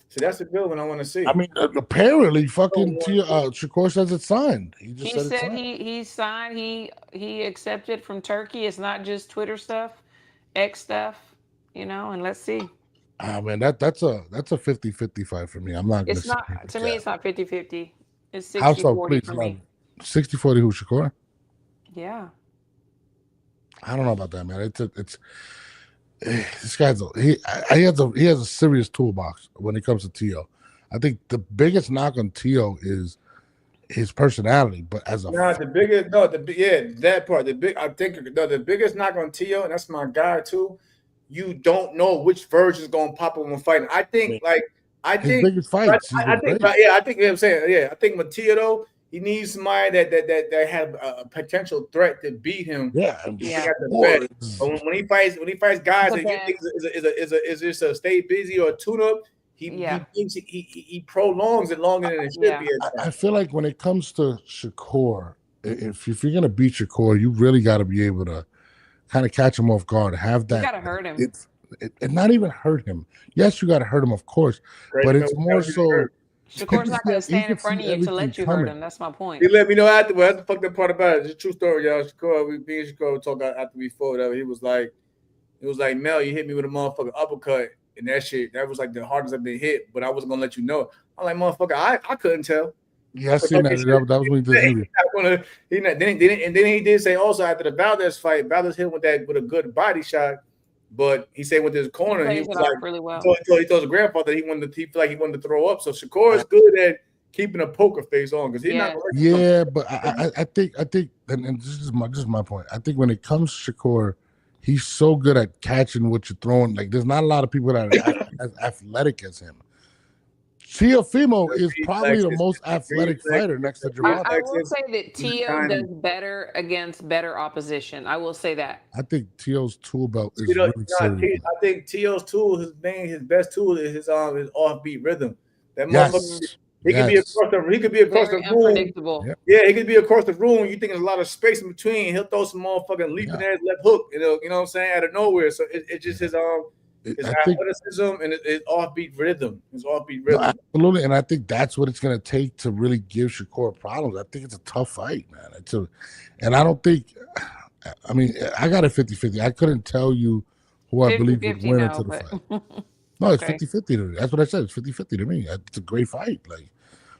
Speaker 1: See, that's a good one I want to see.
Speaker 2: I mean, apparently, fucking Shakur says it's signed. He said
Speaker 3: he signed. He accepted from Turkey. It's not just Twitter stuff, X stuff, and let's see.
Speaker 2: Man, that's a 50-50 fight for me. I'm not gonna.
Speaker 3: It's not to me. It's not 50-50. It's 60-40 for me.
Speaker 2: 60-40 who, Shakur?
Speaker 3: Yeah.
Speaker 2: I don't know about that, man. It's this guy's he has a serious toolbox when it comes to Tio. I think the biggest knock on Tio is his personality, but as a
Speaker 1: that part. The biggest knock on Tio, and that's my guy too. You don't know which version is gonna pop up when fighting. I think his
Speaker 2: biggest fights.
Speaker 1: I think I'm saying, I think with Tio though, he needs somebody that had a potential threat to beat him.
Speaker 2: Yeah.
Speaker 1: But when he fights guys that he thinks is just a stay busy or a tune-up, he prolongs it longer than it should be.
Speaker 2: I feel like when it comes to Shakur, if you're gonna beat Shakur, you really got to be able to kind of catch him off guard. Have that.
Speaker 3: You gotta hurt him.
Speaker 2: It not even hurt him. Yes, you got to hurt him, of course, but it's more so.
Speaker 3: Shakur's not going to stand in front of you to let you hurt him. That's my point.
Speaker 1: He let me know afterwards. That's the fucked up part about it. It's a true story, y'all. Shakur talk after we fought. He was like, Mel, you hit me with a motherfucking uppercut, and that was like the hardest I've been hit. But I wasn't gonna let you know. I'm like, motherfucker, I couldn't tell.
Speaker 2: Yeah, I seen that. That was when he did.
Speaker 1: And then he did say also after the Valdez fight, Valdez hit with a good body shot. But he said with his corner, he was like,
Speaker 3: really well.
Speaker 1: He told his grandfather he felt like he wanted to throw up. So Shakur is good at keeping a poker face on because he's not.
Speaker 2: Yeah, but I think, and this is my point. I think when it comes to Shakur, he's so good at catching what you're throwing. Like, there's not a lot of people that are as athletic as him. Teofimo is probably the most athletic fighter next to Gervonta.
Speaker 3: I will say that Tio does better against better opposition. I will say that.
Speaker 2: I think Tio's tool belt is really serious.
Speaker 1: I think Tio's tool, his best tool is his offbeat rhythm. That
Speaker 2: motherfucker,
Speaker 1: he could be across the room.
Speaker 3: Unpredictable.
Speaker 1: Yeah, he could be across the room. You think there's a lot of space in between. He'll throw some motherfucking leaping ass left hook. You know what I'm saying? Out of nowhere. So it's just his athleticism and his offbeat rhythm.
Speaker 2: No, absolutely, and I think that's what it's going to take to really give Shakur problems. I think it's a tough fight, man. And I don't think. I mean, I got a 50-50. I couldn't tell you who I believe would win into the fight. No, it's 50-50 to me. That's what I said. It's 50-50 to me. It's a great fight. Like,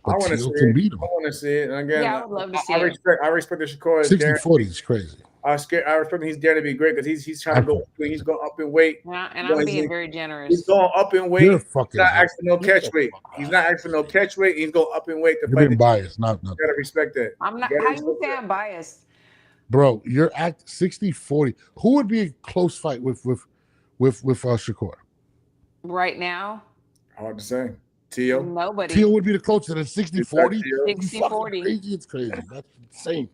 Speaker 2: but Tio can beat him.
Speaker 1: I want to see it. And again,
Speaker 3: I would love to see
Speaker 1: it. I respect the Shakur.
Speaker 2: 60-40 is crazy.
Speaker 1: I respect he's daring to be great because he's trying to go. He's going up in weight.
Speaker 3: Yeah, and I'm being very generous.
Speaker 1: He's going up in weight. He's not asking no catch weight. He's not asking no catch weight. He's going up in weight to fight.
Speaker 2: You're being biased. Not.
Speaker 1: You gotta respect that.
Speaker 3: I'm not. How you say I'm biased?
Speaker 2: Bro, you're at 60-40. Who would be a close fight with Shakur?
Speaker 3: Right now?
Speaker 1: Hard to say. Tio?
Speaker 3: Nobody.
Speaker 2: Tio would be the closest at 60-40.
Speaker 3: 60-40.
Speaker 2: It's crazy. That's insane.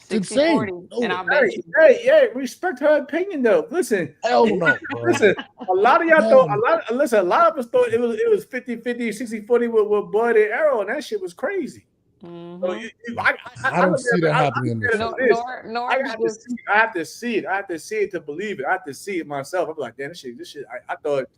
Speaker 3: 60-40. And I'll bet you.
Speaker 1: Hey, respect her opinion though. Listen.
Speaker 2: Hell no.
Speaker 1: Listen, a lot of y'all thought a lot of us thought it was 50-50, 60-40 with Bud and Errol, and that shit was crazy.
Speaker 3: Mm-hmm.
Speaker 1: So
Speaker 2: I don't see that happening.
Speaker 1: I have to see it. I have to see it to believe it. I have to see it myself. I'm like, damn, this shit. I thought.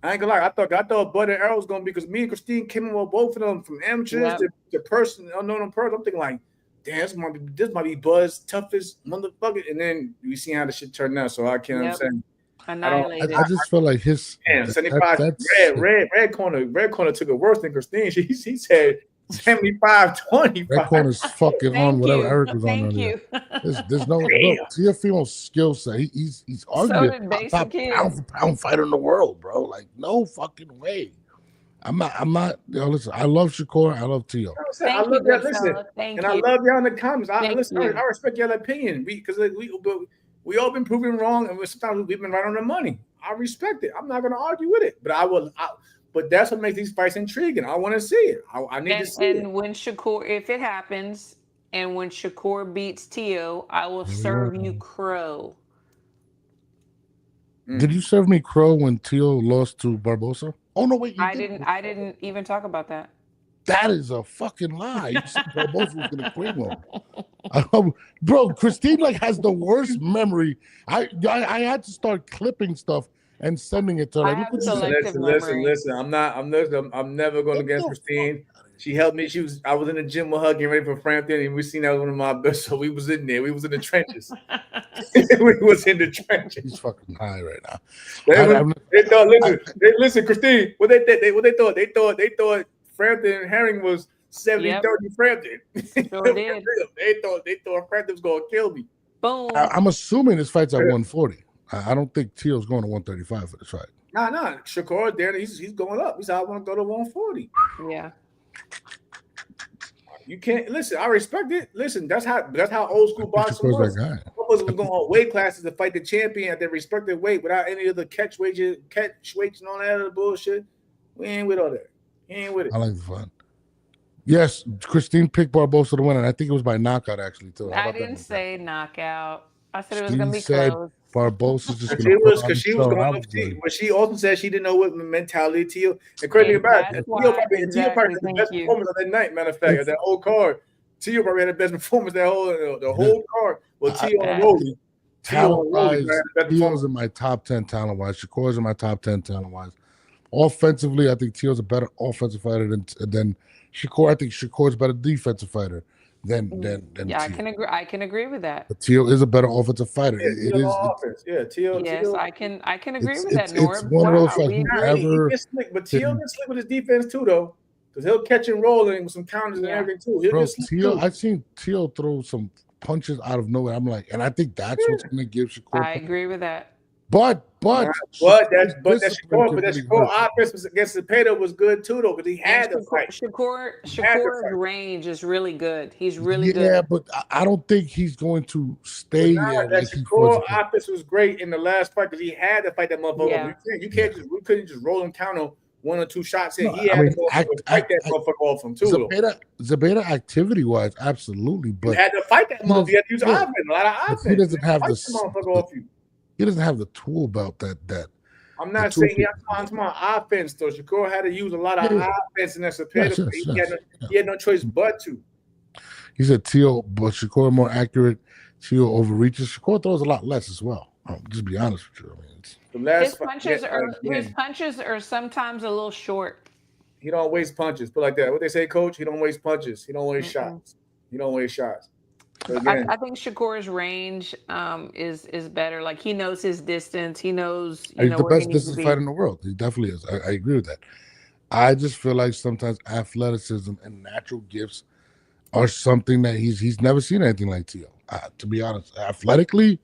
Speaker 1: I ain't gonna lie. I thought Bud and Errol was gonna be because me and Christine came in with both of them from amateurs to person, unknown person. I'm thinking like, damn, this might be Bud's toughest motherfucker. And then we see how the shit turned out. So I can't understand.
Speaker 3: Annihilated.
Speaker 2: I just feel like his
Speaker 1: 75 red corner took it worse than Christine. He said 75-25.
Speaker 2: Red corner's fucking on whatever Eric was on
Speaker 3: Thank
Speaker 2: earlier.
Speaker 3: you.
Speaker 2: There's no Teofimo's skill set. He's arguably top pound for pound fighter in the world, bro. Like no fucking way. I'm not. Listen, I love Shakur. I love Teo.
Speaker 1: I love y'all. Listen, and I love y'all in the comments. I respect y'all opinion because we all been proven wrong, and sometimes we've been right on the money. I respect it. I'm not going to argue with it, but but that's what makes these fights intriguing. I want to see it. I need to see it.
Speaker 3: And when Shakur, if it happens, and when Shakur beats Teo, I will serve you crow.
Speaker 2: Did you serve me crow when Teo lost to Barbosa? Oh no, wait!
Speaker 3: I didn't even talk about that.
Speaker 2: That is a fucking lie. You said Barbosa was gonna cream him. Bro, Christine has the worst memory. I had to start clipping stuff and sending it to her. Like,
Speaker 1: listen. I'm never going against Christine. She helped me. I was in the gym with her getting ready for Frampton, and we seen that was one of my best. So we was in there. We was in the trenches. We was in the trenches.
Speaker 2: He's fucking high right now.
Speaker 1: They thought. Listen, Christine. What they thought? They thought Frampton and Herring was 70-30 Frampton.
Speaker 3: Sure did.
Speaker 1: They thought Frampton was going to kill me.
Speaker 3: Boom.
Speaker 2: I'm assuming this fight's at 140. I don't think Teo's going to 135 for this fight.
Speaker 1: Nah. Shakur there, he's going up. He said, I want to go to 140.
Speaker 3: Yeah.
Speaker 1: You can't listen. I respect it. Listen, that's how old school boxing was. That guy. Was going on weight classes to fight the champion at their respective weight without any of the catch weights and all that other bullshit. We ain't with all that. He ain't with it.
Speaker 2: I like the fun. Yes, Christine picked Barbosa to win, and I think it was by knockout actually too.
Speaker 3: I didn't say knockout. I said it was going to be close.
Speaker 2: Barbosa's just
Speaker 1: going to because she was going up. But she also said she didn't know what mentality Teo. And crazy about it, Teo probably had the best performance of that night. Matter of fact, that whole card, Teo probably had the best performance the whole card. Well, Teo and Rolly.
Speaker 2: Talent-wise, Teo's in my top 10 talent-wise. Shakur's in my top 10 talent-wise. Offensively, I think Teo's a better offensive fighter than Shakur. I think Shakur's a better defensive fighter than
Speaker 3: yeah,
Speaker 2: Teo.
Speaker 3: I can agree with that.
Speaker 2: But Teo is a better offensive fighter.
Speaker 1: Teo.
Speaker 3: Yes, I can agree with that.
Speaker 2: It's one of those fights.
Speaker 1: But Teo gets slick with his defense too, though, because he'll catch and roll with some counters and everything too.
Speaker 2: I've seen Teo throw some punches out of nowhere. I'm like, and I think that's what's going to give Shakur.
Speaker 3: I agree with that.
Speaker 2: But
Speaker 1: that Shakur offense against Cepeda was good too, though, because he had the fight.
Speaker 3: Shakur's range is really good. He's really good.
Speaker 2: Yeah, but I don't think he's going to stay there.
Speaker 1: That Shakur offense was great in the last fight because he had to fight that motherfucker. Yeah. We couldn't just roll and count on one or two shots in. He had to fight that motherfucker off him too.
Speaker 2: Zabeda activity-wise, absolutely, but
Speaker 1: he had to fight that motherfucker. He had to use offense, a lot of offense.
Speaker 2: He doesn't have the
Speaker 1: motherfucker off you.
Speaker 2: He doesn't have the tool belt that.
Speaker 1: I'm not saying he has to offense though. Shakur had to use a lot of offense in that Cepeda. He had no choice but to.
Speaker 2: He said Teo, but Shakur more accurate. Teo overreaches. Shakur throws a lot less as well. Just be honest with you. I mean,
Speaker 3: his punches are sometimes a little short.
Speaker 1: He don't waste punches. But like that, what they say, Coach, he don't waste punches. He don't waste shots. He don't waste shots.
Speaker 3: I think Shakur's range is better. Like he knows his distance. He knows.
Speaker 2: He's the best distance fighter in the world. He definitely is. I agree with that. I just feel like sometimes athleticism and natural gifts are something that he's never seen anything like Teo. To be honest, athletically,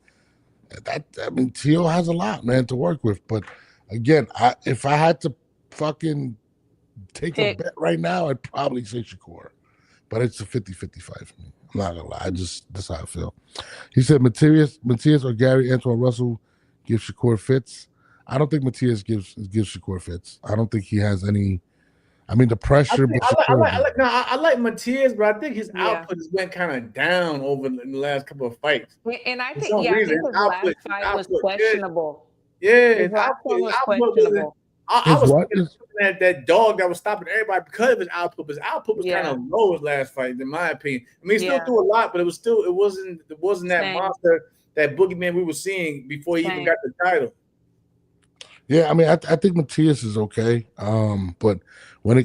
Speaker 2: Teo has a lot, man, to work with. But again, if I had to fucking take a bet right now, I'd probably say Shakur. But it's a 50-55 for me. I'm not gonna lie. That's how I feel. He said Matias or Gary Antoine Russell gives Shakur fits. I don't think Matias gives Shakur fits. I don't think he has any. I mean, the pressure.
Speaker 1: I like Matias, but I think his output has went kind of down over the last couple of fights.
Speaker 3: And I think his last fight was questionable.
Speaker 1: Yeah, his output was questionable. I was looking at that dog that was stopping everybody because of his output. His output was kind of low his last fight, in my opinion. I mean, he still threw a lot, but it wasn't that monster, that boogeyman we were seeing before he even got the title.
Speaker 2: Yeah, I mean, I think Matias is okay, but when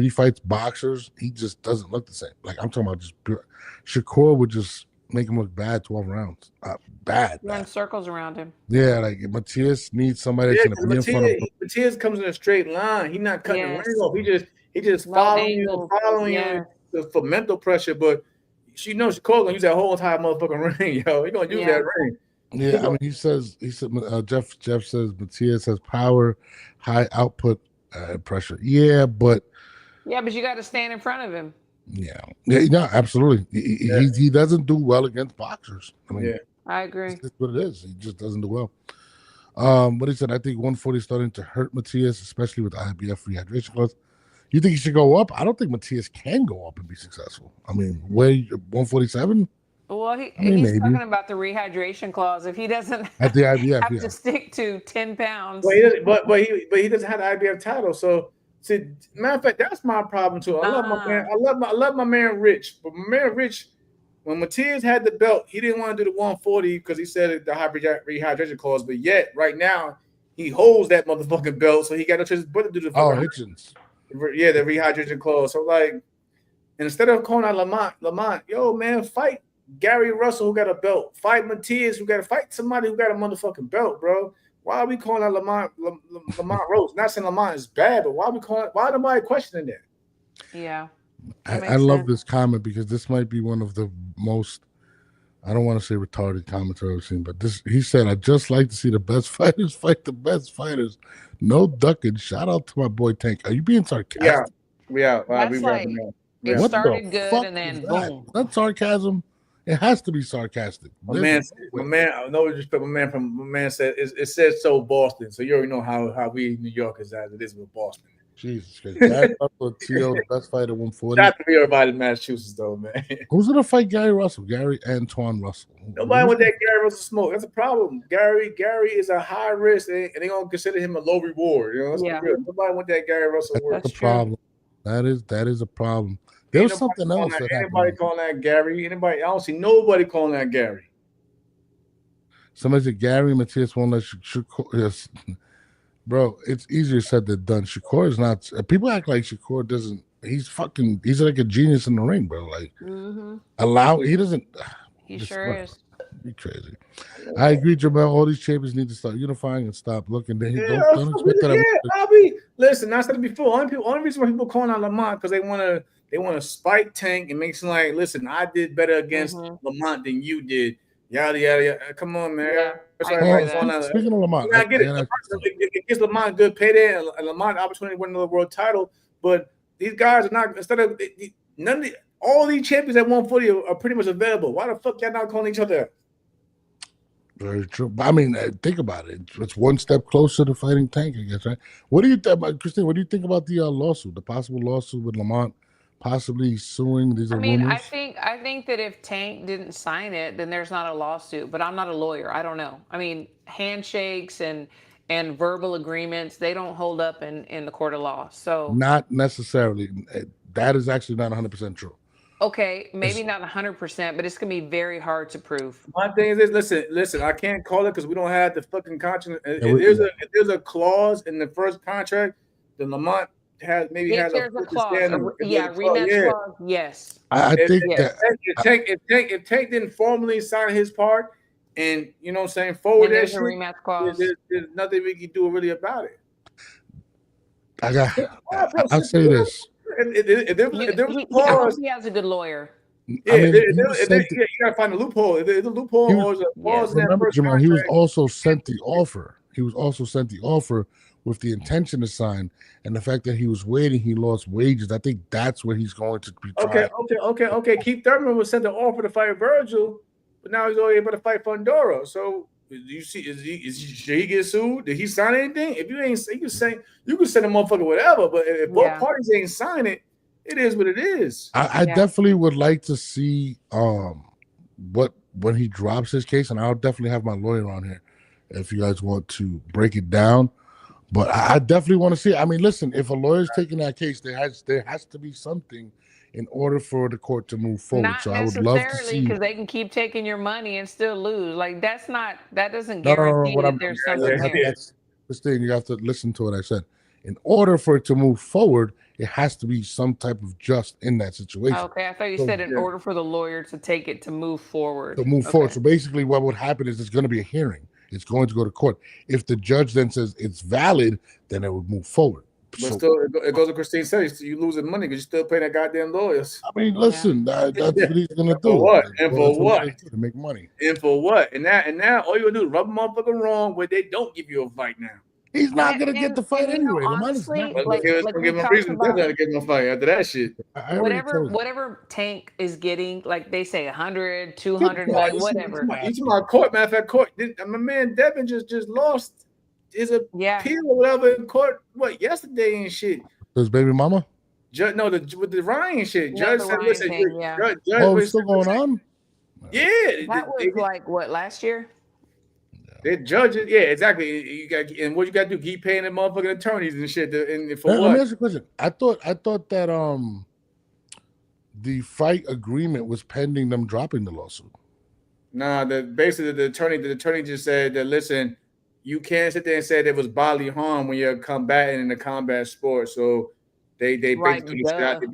Speaker 2: he fights boxers, he just doesn't look the same. Like I'm talking about, just pure, Shakur would just make him look bad 12 rounds. Bad.
Speaker 3: Run circles around him.
Speaker 2: Yeah, like Matias needs somebody that's gonna be in front of him.
Speaker 1: Matias comes in a straight line. He's not cutting the ring off. He just following you for mental pressure. But she knows Chicago's gonna use that whole entire motherfucking ring, yo. He's gonna use that ring.
Speaker 2: Yeah, I mean, he said Jeff says Matias has power, high output, pressure. Yeah, but
Speaker 3: you got to stand in front of him.
Speaker 2: Yeah, absolutely. He doesn't do well against boxers. I mean,
Speaker 3: I agree.
Speaker 2: That's what it is. He just doesn't do well. But he said, I think 140 is starting to hurt Matias, especially with the IBF rehydration clause. You think he should go up? I don't think Matias can go up and be successful. I mean, 147?
Speaker 3: Well, he's talking about the rehydration clause. If he doesn't
Speaker 2: at the IBF,
Speaker 3: have to stick to 10 pounds.
Speaker 1: But he doesn't have the IBF title. So, see, matter of fact, that's my problem too. I love my man. I love my man Rich. But my man Rich, when Matias had the belt, he didn't want to do the 140 because he said the rehydration clause. But yet, right now, he holds that motherfucking belt, so he got no choice but to do the.
Speaker 2: Hitchens.
Speaker 1: Yeah, the rehydration clause. So like, instead of calling out Lamont, yo man, fight Gary Russell who got a belt. Fight Matias who got to fight somebody who got a motherfucking belt, bro. Why are we calling out Lamont Rose? Not saying Lamont is bad, but why are we calling? Why nobody questioning that?
Speaker 3: Yeah.
Speaker 2: I love this comment because this might be one of the most, I don't want to say retarded comments I've ever seen, but he said, I just like to see the best fighters fight the best fighters. No ducking. Shout out to my boy Tank. Are you being sarcastic?
Speaker 1: Yeah.
Speaker 3: That's like, it started good and then boom.
Speaker 2: That's sarcasm. It has to be sarcastic.
Speaker 1: My man, no respect. My man said it says so Boston. So you already know how we New Yorkers as it is with Boston.
Speaker 2: Jesus Christ. Gary Russell, T.O., the best fighter, 140.
Speaker 1: Not to be everybody in Massachusetts, though, man.
Speaker 2: Who's going to fight Gary Russell? Gary Antoine Russell.
Speaker 1: Nobody want that Gary Russell smoke. That's a problem. Gary is a high risk, and they're going to consider him a low reward. You know, nobody want that Gary Russell work.
Speaker 2: That's a problem. That is a problem. There was something else.
Speaker 1: Anybody calling that Gary? Anybody? I don't see nobody calling that Gary.
Speaker 2: Somebody said Gary Matias won't let Shakur. Bro, it's easier said than done. Shakur is not. People act like Shakur doesn't. He's like a genius in the ring, bro. Like, he doesn't.
Speaker 3: He sure is.
Speaker 2: Be crazy. I agree, Jamel. All these champions need to start unifying and stop looking. Don't expect that.
Speaker 1: Listen, I said it before. Only reason why people calling out Lamont because they want to spike Tank and make it like, listen, I did better against Lamont than you did. Yada yada yada. Come on, man.
Speaker 2: Speaking of Lamont,
Speaker 1: it gives Lamont good payday and Lamont opportunity to win another world title. But these guys are not. Instead of all these champions at 140 are pretty much available. Why the fuck y'all not calling each other out?
Speaker 2: Very true. I mean, think about it. It's one step closer to fighting Tank, I guess, right? What do you think, Christine? What do you think about the lawsuit, the possible lawsuit with Lamont possibly suing? These are rumors.
Speaker 3: I think that if Tank didn't sign it, then there's not a lawsuit. But I'm not a lawyer. I don't know. I mean, handshakes and verbal agreements, they don't hold up in the court of law. So
Speaker 2: not necessarily. That is actually not 100% true.
Speaker 3: Okay, maybe not 100%, but it's gonna be very hard to prove.
Speaker 1: My thing is this: listen. I can't call it because we don't have the fucking contract. If there's a clause in the first contract, then Lamont has a
Speaker 3: clause. Rematch clause. Yes.
Speaker 2: I think that
Speaker 1: if Tank didn't formally sign his part, and you know what I'm saying, forward
Speaker 3: there's a rematch clause.
Speaker 1: There's nothing we can do really about it.
Speaker 2: I'll say this.
Speaker 3: If there was a clause, he has a good lawyer.
Speaker 1: Yeah, you gotta find a loophole. If there's a loophole or there's a clause in that first
Speaker 2: Jamal,
Speaker 1: contract,
Speaker 2: he was also sent the offer. He was also sent the offer with the intention to sign, and the fact that he was waiting, he lost wages. I think that's where he's going to be trying.
Speaker 1: Okay. Keith Thurman was sent the offer to fight Virgil, but now he's only able to fight Fundora. So you see, should he get sued? Did he sign anything? If you ain't, you can send a motherfucker whatever. But if both parties ain't sign it, it is what it is.
Speaker 2: I definitely would like to see when he drops his case, and I'll definitely have my lawyer on here if you guys want to break it down. But I definitely want to see it. I mean, listen, if a lawyer's taking that case, there has to be something in order for the court to move forward.
Speaker 3: Not
Speaker 2: so I would love to see,
Speaker 3: because they can keep taking your money and still lose. Like that doesn't guarantee that there's something there.
Speaker 2: This thing, you have to listen to what I said. In order for it to move forward, it has to be some type of just in that situation.
Speaker 3: Okay, I thought you said in order for the lawyer to take it to move forward.
Speaker 2: Forward. So basically, what would happen is there's going to be a hearing. It's going to go to court. If the judge then says it's valid, then it would move forward.
Speaker 1: But still, it goes to Christine says you losing money because you still paying that goddamn lawyers.
Speaker 2: I mean, listen, that's what he's gonna do.
Speaker 1: For what? And for what?
Speaker 2: To make money.
Speaker 1: And for what? And now all you gonna do is rub a motherfucker wrong where they don't give you a fight now.
Speaker 2: He's not gonna get the fight anyway.
Speaker 3: Honestly,
Speaker 1: give him a reason to get him a fight after that shit.
Speaker 3: Whatever Tank is getting, like they say, 100, 200, whatever.
Speaker 1: You talking about court? Matter of fact, court. My man Devin just lost his appeal or whatever in court. What yesterday and shit.
Speaker 2: His baby mama.
Speaker 1: Judge, no, with the Ryan shit. Judge said, "Listen,
Speaker 2: Judge, it's still going on."
Speaker 1: Yeah,
Speaker 3: that was like what last year.
Speaker 1: The judges, yeah, exactly. You got, and what you got to do? Keep paying the motherfucking attorneys and shit. And for what?
Speaker 2: Let me ask you a question. I thought that the fight agreement was pending them dropping the lawsuit.
Speaker 1: Nah, basically the attorney just said that listen, you can't sit there and say there was bodily harm when you're combating in a combat sport. So they basically shot the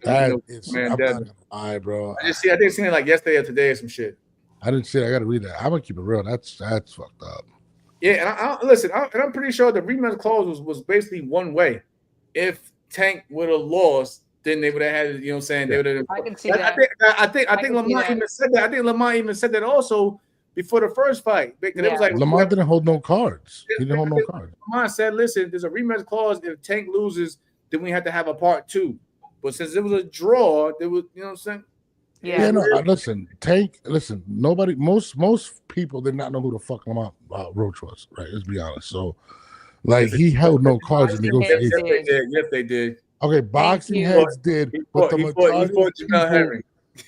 Speaker 1: man.
Speaker 2: I'm not gonna lie, bro.
Speaker 1: I think seen it like yesterday or today or some shit.
Speaker 2: I didn't see it. I got to read that. I'm gonna keep it real. That's fucked up.
Speaker 1: Yeah, and listen. I'm pretty sure the rematch clause was basically one way. If Tank would have lost, then they would have had. You know what I'm saying? They would have.
Speaker 3: I can see that.
Speaker 1: I think Lamont even said that. I think Lamont even said that also before the first fight. It was like
Speaker 2: Lamont didn't hold no cards. He didn't hold no cards.
Speaker 1: Lamont said, "Listen, there's a rematch clause. If Tank loses, then we have to have a part 2. But since it was a draw, there was. You know what I'm saying?"
Speaker 2: Yeah, no, listen, Tank, listen, nobody, most people did not know who the fuck Lamont Roach was, right? Let's be honest. So, like, he held no cards in negotiations.
Speaker 1: Yes, they did.
Speaker 2: Okay, boxing heads did, but the majority of people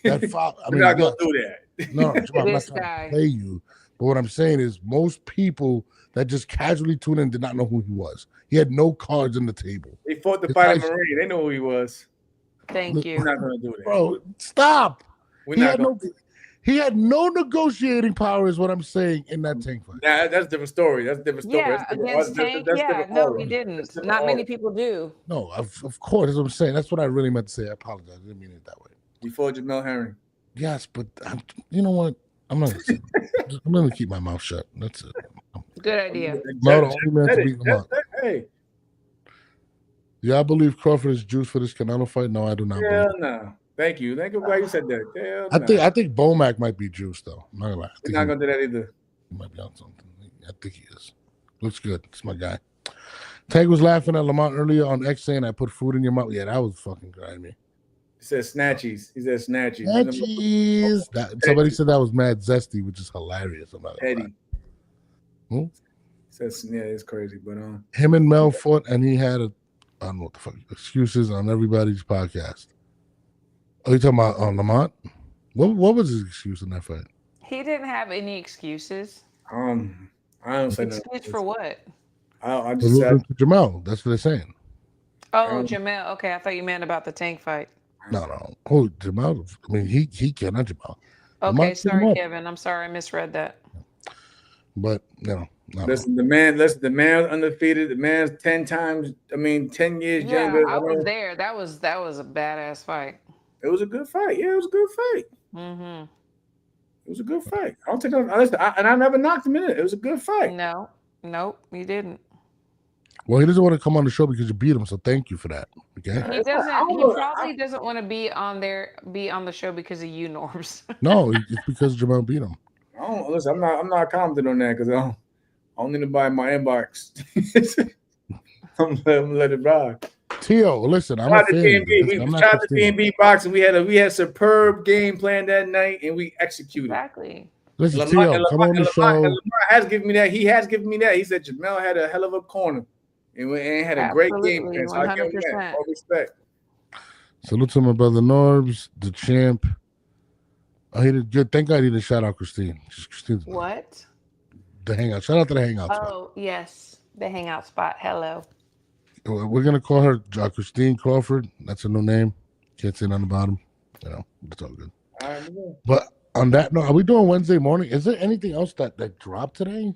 Speaker 2: that fought,
Speaker 1: I'm not going to do that.
Speaker 2: No, I'm not trying to play you. But what I'm saying is most people that just casually tuned in did not know who he was. He had no cards on the table.
Speaker 1: He fought the fight in Marine. They know who he was.
Speaker 3: Thank you.
Speaker 1: We're not going to do that.
Speaker 2: Bro, stop. He had no negotiating power, is what I'm saying, in that Tank fight.
Speaker 1: Nah, that's a different story. That's a different story.
Speaker 3: Yeah, against Tank, no, he didn't. Not many people do.
Speaker 2: No, of course, that's what I'm saying. That's what I really meant to say. I apologize. I didn't mean it that way.
Speaker 1: Before Jamel Herring.
Speaker 2: Yes, but you know what? I'm not I'm going to keep my mouth shut. That's it.
Speaker 3: Good idea.
Speaker 2: No, the only man to beat him up.
Speaker 1: Hey.
Speaker 2: Yeah, I believe Crawford is juiced for this Canelo fight. No, I do not.
Speaker 1: Hell no. Thank you. Thank you. Glad you said that.
Speaker 2: I think Bomac might be juiced though. I'm not gonna lie.
Speaker 1: He's not gonna do that either.
Speaker 2: He might be on something. I think he is. Looks good. It's my guy. Tank was laughing at Lamont earlier on X saying I put food in your mouth. Yeah, that was fucking grimy.
Speaker 1: He said snatchies. He said snatchies.
Speaker 2: Snatchies. Somebody said that was mad zesty, which is hilarious.
Speaker 1: Petty.
Speaker 2: Who?
Speaker 1: Says yeah, it's crazy, but
Speaker 2: him and Mel fought, and he had I don't know what the fuck excuses on everybody's podcast. Oh, you talking about Lamont? What was his excuse in that fight?
Speaker 3: He didn't have any excuses.
Speaker 1: I don't say
Speaker 3: no. Excuse for what?
Speaker 1: I just said
Speaker 2: Jamel. That's what they're saying.
Speaker 3: Oh, Jamel. Okay, I thought you meant about the Tank fight.
Speaker 2: No. Oh, Jamel. I mean, he cannot Jamel.
Speaker 3: Okay,
Speaker 2: Lamont
Speaker 3: sorry, Kevin. I'm sorry, I misread that.
Speaker 2: But
Speaker 1: listen, the man undefeated. The man's 10 years younger.
Speaker 3: I was there. That was a badass fight.
Speaker 1: It was a good fight. Yeah, it was a good fight.
Speaker 3: Mm-hmm.
Speaker 1: It was a good fight. I don't take no. Listen, I never knocked him in it. It was a good fight.
Speaker 3: No, nope, he didn't.
Speaker 2: Well, he doesn't want to come on the show because you beat him, so thank you for that. Okay.
Speaker 3: He doesn't. He probably doesn't want to be on the show because of you, Norbs.
Speaker 2: No, it's because Jamel beat him.
Speaker 1: Listen, I'm not commenting on that because I don't need to buy my inbox. I'm gonna let it ride.
Speaker 2: Tio, listen, I'm a fan.
Speaker 1: We tried the TNB box and we had superb game plan that night and we executed.
Speaker 3: Exactly.
Speaker 2: Listen, Tio, come on the show.
Speaker 1: Lamar has given me that. He has given me that. He said Jamel had a hell of a corner and had a great game plan. So 100%. I give him that. All respect.
Speaker 2: Salute to my brother Norbs, the champ. Oh, he did good. Thank God he didn't shout out Christine. Christine's
Speaker 3: what?
Speaker 2: The hangout. Shout out to the hangout spot.
Speaker 3: Oh, yes. The hangout spot. Hello.
Speaker 2: We're going to call her Christine Crawford. That's her new name. Can't say nothing about him. You know, it's all good. But on that note, are we doing Wednesday morning? Is there anything else that dropped today?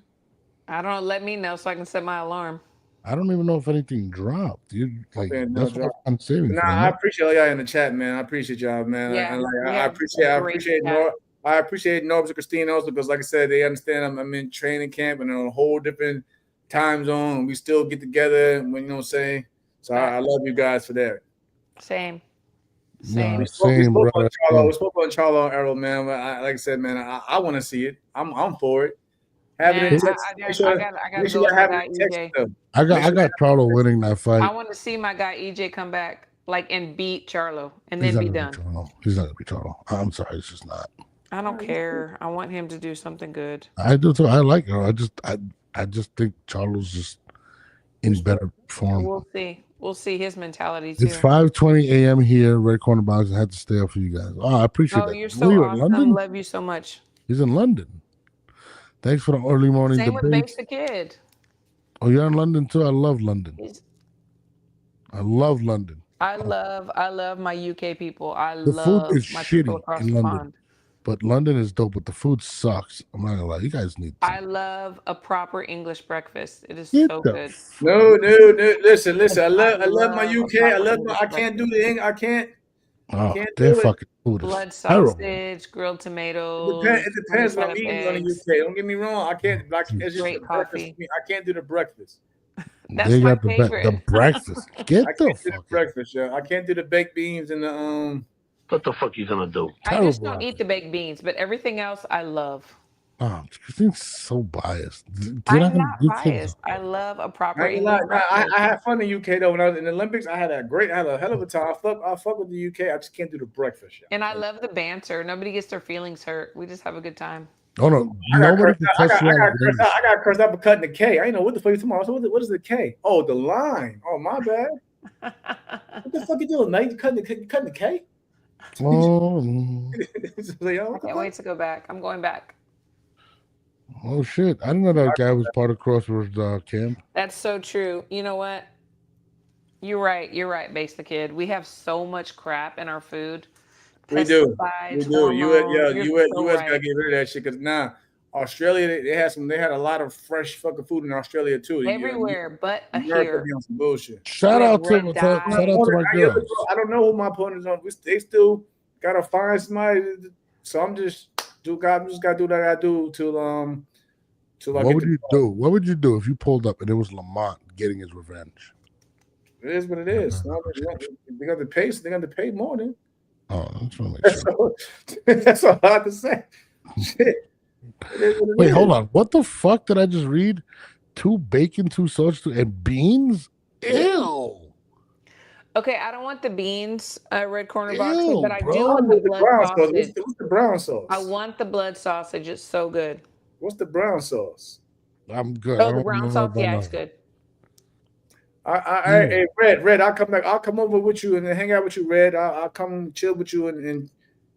Speaker 3: I don't know. Let me know so I can set my alarm.
Speaker 2: I don't even know if anything dropped. You like that's what I'm saving
Speaker 1: Nah,
Speaker 2: for.
Speaker 1: I appreciate all y'all in the chat, man. I appreciate y'all, man.
Speaker 3: Yeah,
Speaker 1: And like
Speaker 3: I
Speaker 1: appreciate Norbs and Christine also because, like I said, they understand I'm in training camp and on a whole different time zone. We still get together when you know what I'm saying. So I love you guys for that.
Speaker 3: Same.
Speaker 2: Nah,
Speaker 1: We
Speaker 2: same,
Speaker 1: spoke
Speaker 2: brother.
Speaker 1: on Charlo and Errol, man. But like I said, man, I want to see it. I'm for it. Have it in
Speaker 3: Man,
Speaker 1: text.
Speaker 3: I gotta go with my guy EJ.
Speaker 2: I got Charlo winning that fight.
Speaker 3: I want to see my guy EJ come back and beat Charlo and
Speaker 2: He's
Speaker 3: then
Speaker 2: not
Speaker 3: be
Speaker 2: gonna
Speaker 3: done.
Speaker 2: He's not gonna be Charlo. I'm sorry, it's just not.
Speaker 3: I don't care. I want him to do something good.
Speaker 2: I do too. I like her. I just think Charlo's just in better form.
Speaker 3: We'll see. We'll see his mentality too.
Speaker 2: It's 5:20 a.m. here, Red Corner Box. I had to stay up for you guys. Oh, I appreciate that.
Speaker 3: You're so
Speaker 2: you
Speaker 3: awesome.
Speaker 2: in London?
Speaker 3: Love you so much.
Speaker 2: He's in London. Thanks for the early morning
Speaker 3: Same
Speaker 2: debate.
Speaker 3: with Base the Kid.
Speaker 2: Oh, you're in London too? I love London. I love London.
Speaker 3: I love my UK people.
Speaker 2: The food is
Speaker 3: my
Speaker 2: shitty
Speaker 3: people across
Speaker 2: in
Speaker 3: the
Speaker 2: London.
Speaker 3: pond.
Speaker 2: But London is dope, but the food sucks. I'm not gonna lie. You guys need
Speaker 3: I love a proper English breakfast. It is
Speaker 2: Get
Speaker 3: so
Speaker 2: the
Speaker 3: good.
Speaker 1: No. Listen. I love my UK. I can't do the English. I can't.
Speaker 2: Oh,
Speaker 1: Can't
Speaker 2: their
Speaker 1: do it.
Speaker 2: fucking food
Speaker 3: Blood
Speaker 2: is terrible.
Speaker 3: sausage, grilled tomatoes.
Speaker 1: It depends what I'm eating on the UK. Don't get me wrong. I can't. Like, it's just
Speaker 3: Great
Speaker 1: the
Speaker 3: coffee.
Speaker 1: breakfast. I can't do the breakfast.
Speaker 3: That's
Speaker 2: They
Speaker 3: my
Speaker 2: got the
Speaker 3: favorite.
Speaker 2: breakfast. Get
Speaker 1: I
Speaker 2: the
Speaker 1: can't do the
Speaker 2: fuck.
Speaker 1: breakfast, yo. I can't do the baked beans and the
Speaker 10: What the fuck you gonna do?
Speaker 3: I just don't eat the baked beans, but everything else I love.
Speaker 2: Oh, Christine's so biased.
Speaker 3: I'm not biased. I love a proper English breakfast.
Speaker 1: I had fun in the UK though. When I was in the Olympics, I had a hell of a time. I fuck with the UK. I just can't do the breakfast. Yo.
Speaker 3: And I love the banter. Nobody gets their feelings hurt. We just have a good time.
Speaker 2: Oh no, nobody can touch you.
Speaker 1: I got cursed out for cutting the K. I didn't know what the fuck you talking about. So what is the K? Oh, the line. Oh, my bad. What the fuck you doing, mate? You cutting the K?
Speaker 2: Oh,
Speaker 3: I can't wait to go back. I'm going back.
Speaker 2: Oh shit! I didn't know that guy was part of Crossroads camp.
Speaker 3: That's so true. You know what? You're right, Base the Kid. We have so much crap in our food.
Speaker 1: We do.
Speaker 3: Hormones.
Speaker 1: US gotta get rid of that shit because now Australia they had a lot of fresh fucking food in Australia too.
Speaker 3: Everywhere but
Speaker 1: America
Speaker 3: here.
Speaker 1: be on some bullshit.
Speaker 2: Shout out to my girls.
Speaker 1: I don't know who my opponents are. They still gotta find somebody. So I'm just gotta do what I gotta do till
Speaker 2: what would you do? What would you do if you pulled up and it was Lamont getting his revenge?
Speaker 1: It is what it is. They got to pay. They got to pay more than.
Speaker 2: Oh, that's what I sure.
Speaker 1: That's all I have to say. Shit.
Speaker 2: Wait, hold on. What the fuck did I just read? 2 bacon, 2 sausage, and beans? Ew.
Speaker 3: Okay, I don't want the beans, red corner boxes, but I do want
Speaker 1: the
Speaker 3: the blood
Speaker 1: brown
Speaker 3: sausage.
Speaker 1: Sauce. What's the brown sauce?
Speaker 3: I want the blood sausage. It's so good.
Speaker 1: What's the brown sauce?
Speaker 2: I'm good.
Speaker 3: Oh, the brown sauce? Yeah, it's good.
Speaker 1: Hey, Red, I'll come back. I'll come over with you and then hang out with you, Red. I'll come chill with you and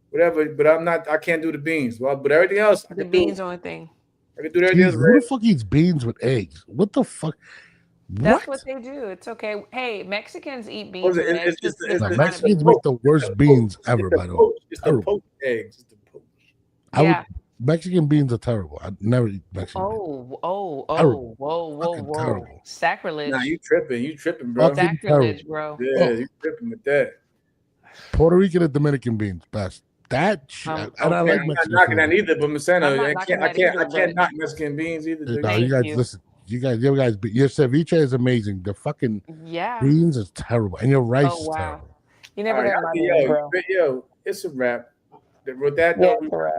Speaker 1: whatever. But I can't do the beans. Well, but everything else,
Speaker 3: the beans only thing.
Speaker 1: I can do everything else.
Speaker 2: Who the fuck eats beans with eggs? What the fuck?
Speaker 3: That's what they do. It's okay. Hey, Mexicans eat beans with eggs.
Speaker 2: Mexicans make the worst beans ever, by the way.
Speaker 1: It's the poached eggs. It's the
Speaker 3: poached.
Speaker 2: Mexican beans are terrible. I'd never eat Mexican beans.
Speaker 3: Whoa.
Speaker 2: Terrible.
Speaker 3: Sacrilege.
Speaker 1: Nah, you tripping, bro.
Speaker 3: Sacrilege, bro.
Speaker 1: Yeah, you tripping with that.
Speaker 2: Puerto Rican and Dominican beans, best. That shit. And I like Mexican.
Speaker 1: I'm not knocking that either, but Masano, I can't knock Mexican beans either.
Speaker 2: No, you guys listen. You guys, your ceviche is amazing. The fucking beans is terrible, and your rice is terrible.
Speaker 3: You never got my name, bro.
Speaker 1: Yo, it's a wrap. With that,
Speaker 3: it's a wrap.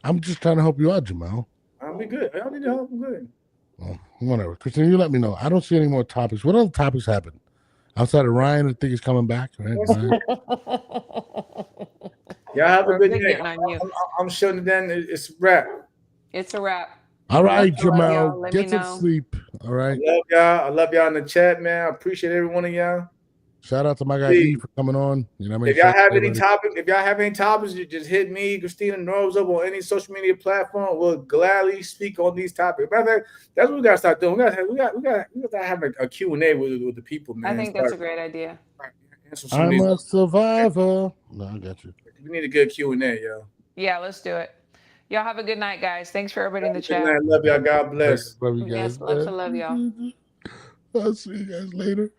Speaker 2: I'm just trying to help you out, Jamal.
Speaker 1: I'll be good. I don't need to help. I'm good.
Speaker 2: Well, whatever. Christine, you let me know. I don't see any more topics. What other topics happen? Outside of Ryan, I think he's coming back. Right?
Speaker 1: Y'all have a good day. I'm shutting it down. It's a wrap.
Speaker 3: It's a wrap.
Speaker 2: All right, Jamal. Get some sleep. All right.
Speaker 1: I love y'all in the chat, man. I appreciate every one of y'all.
Speaker 2: Shout out to my guy E for coming on. You know what I mean?
Speaker 1: If y'all have any topics, you just hit me, Christina Norbs up on any social media platform. We'll gladly speak on these topics. Matter of fact, that's what we gotta start doing. We gotta have a Q&A with the people, man.
Speaker 3: I think that's a great idea.
Speaker 2: I'm a survivor. No, I got you.
Speaker 1: We need a good Q&A, yo.
Speaker 3: Yeah, let's do it. Y'all have a good night, guys. Thanks for everybody in the chat.
Speaker 1: Good night. Love y'all. God bless.
Speaker 2: Love you guys.
Speaker 3: Yes, love y'all.
Speaker 2: I'll see you guys later.